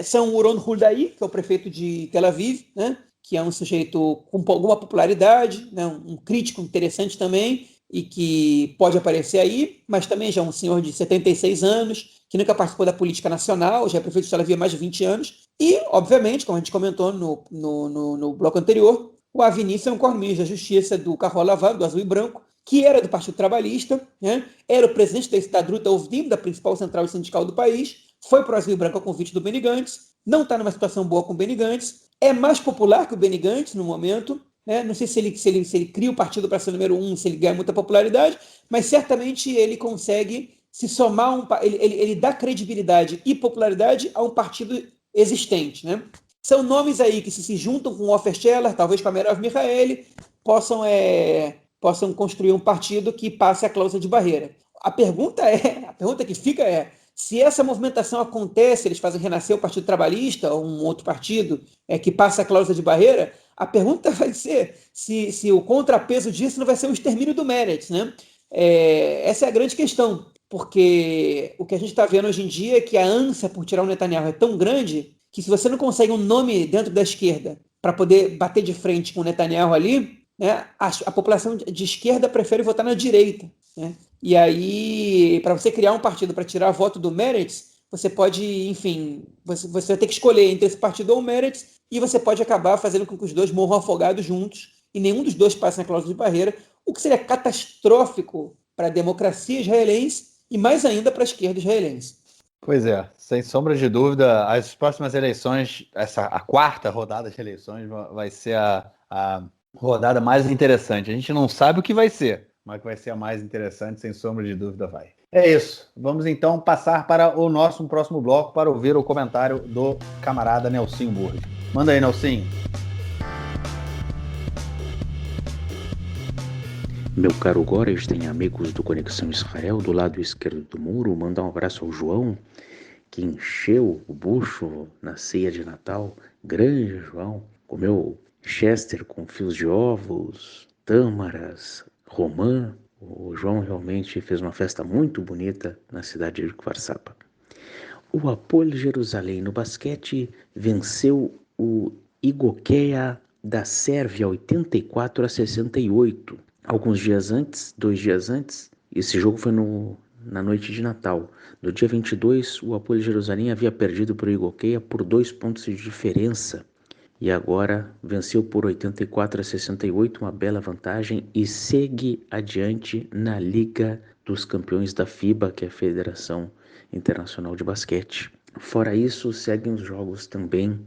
são o Ron Huldai, que é o prefeito de Tel Aviv, né, que é um sujeito com alguma popularidade, né, um crítico interessante também, e que pode aparecer aí, mas também já é um senhor de 76 anos, que nunca participou da política nacional, já é prefeito de Tel Aviv há mais de 20 anos, e, obviamente, como a gente comentou no bloco anterior, o Avi Nissan, ministro da Justiça do Kahol Lavan, do Azul e Branco, que era do Partido Trabalhista, né, era o presidente da Estadruta Ovdim, da principal central sindical do país, foi para o Azul e Branco a convite do Benny Gantz, não está numa situação boa com o Benny Gantz, é mais popular que o Benny Gantz no momento, né? Não sei se ele cria o partido para ser o número 1, se ele ganha muita popularidade, mas certamente ele consegue se somar, ele dá credibilidade e popularidade a um partido existente, né? São nomes aí que se juntam com o Ofer Shelah, talvez com a Merav Michaeli, possam construir um partido que passe a cláusula de barreira. A pergunta que fica é, se essa movimentação acontece, eles fazem renascer o Partido Trabalhista ou um outro partido que passa a cláusula de barreira, a pergunta vai ser se o contrapeso disso não vai ser o extermínio do Meretz, né? Essa é a grande questão, porque o que a gente está vendo hoje em dia é que a ânsia por tirar o Netanyahu é tão grande que se você não consegue um nome dentro da esquerda para poder bater de frente com o Netanyahu ali, né, a população de esquerda prefere votar na direita, né? E aí, para você criar um partido para tirar voto do Meretz, você pode, enfim, você vai ter que escolher entre esse partido ou o Meretz, e você pode acabar fazendo com que os dois morram afogados juntos, e nenhum dos dois passe na cláusula de barreira, o que seria catastrófico para a democracia israelense e mais ainda para a esquerda israelense. Pois é, sem sombra de dúvida, as próximas eleições, a quarta rodada de eleições vai ser a rodada mais interessante. A gente não sabe o que vai ser, mas que vai ser a mais interessante, sem sombra de dúvida vai. É isso. Vamos então passar para o nosso próximo bloco para ouvir o comentário do camarada Nelsinho Burri. Manda aí, Nelsinho. Meu caro Góres, tem amigos do Conexão Israel do lado esquerdo do muro. Mandar um abraço ao João, que encheu o bucho na ceia de Natal. Grande João, comeu Chester com fios de ovos, tâmaras, romã. O João realmente fez uma festa muito bonita na cidade de Kfar-Saba. O Hapoel Jerusalém no basquete venceu o Igokea da Sérvia 84-68. Alguns dias antes, 2 dias antes, esse jogo foi na noite de Natal. No dia 22, o Hapoel Jerusalém havia perdido para o Igokea por 2 pontos de diferença. E agora venceu por 84-68, uma bela vantagem, e segue adiante na Liga dos Campeões da FIBA, que é a Federação Internacional de Basquete. Fora isso, seguem os jogos também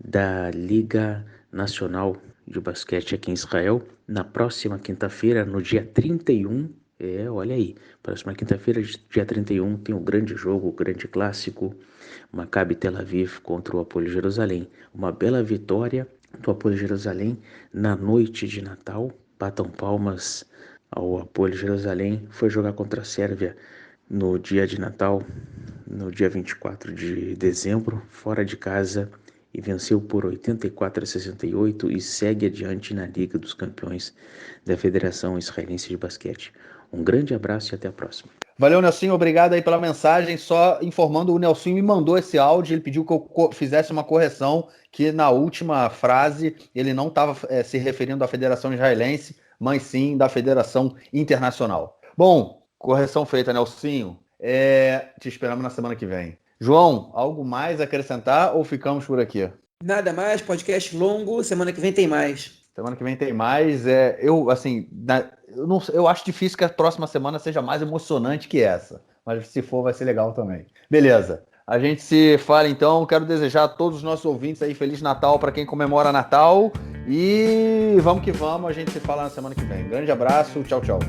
da Liga Nacional de Basquete aqui em Israel. Na próxima quinta-feira, no dia 31, olha aí, próxima quinta-feira, dia 31, tem um grande jogo, o grande clássico, Maccabi Tel Aviv contra o Hapoel Jerusalém. Uma bela vitória do Hapoel Jerusalém na noite de Natal. Batam palmas ao Hapoel Jerusalém. Foi jogar contra a Sérvia no dia de Natal, no dia 24 de dezembro, fora de casa, e venceu por 84-68 e segue adiante na Liga dos Campeões da Federação Israelense de Basquete. Um grande abraço e até a próxima. Valeu, Nelsinho, obrigado aí pela mensagem. Só informando, o Nelsinho me mandou esse áudio, ele pediu que eu fizesse uma correção, que na última frase ele não estava se referindo à Federação Israelense, mas sim da Federação Internacional. Bom, correção feita, Nelsinho. Te esperamos na semana que vem. João, algo mais a acrescentar ou ficamos por aqui? Nada mais, podcast longo, semana que vem tem mais. Semana que vem tem mais. Eu acho difícil que a próxima semana seja mais emocionante que essa. Mas se for, vai ser legal também. Beleza. A gente se fala então. Quero desejar a todos os nossos ouvintes aí Feliz Natal para quem comemora Natal. E vamos que vamos. A gente se fala na semana que vem. Grande abraço. Tchau, tchau.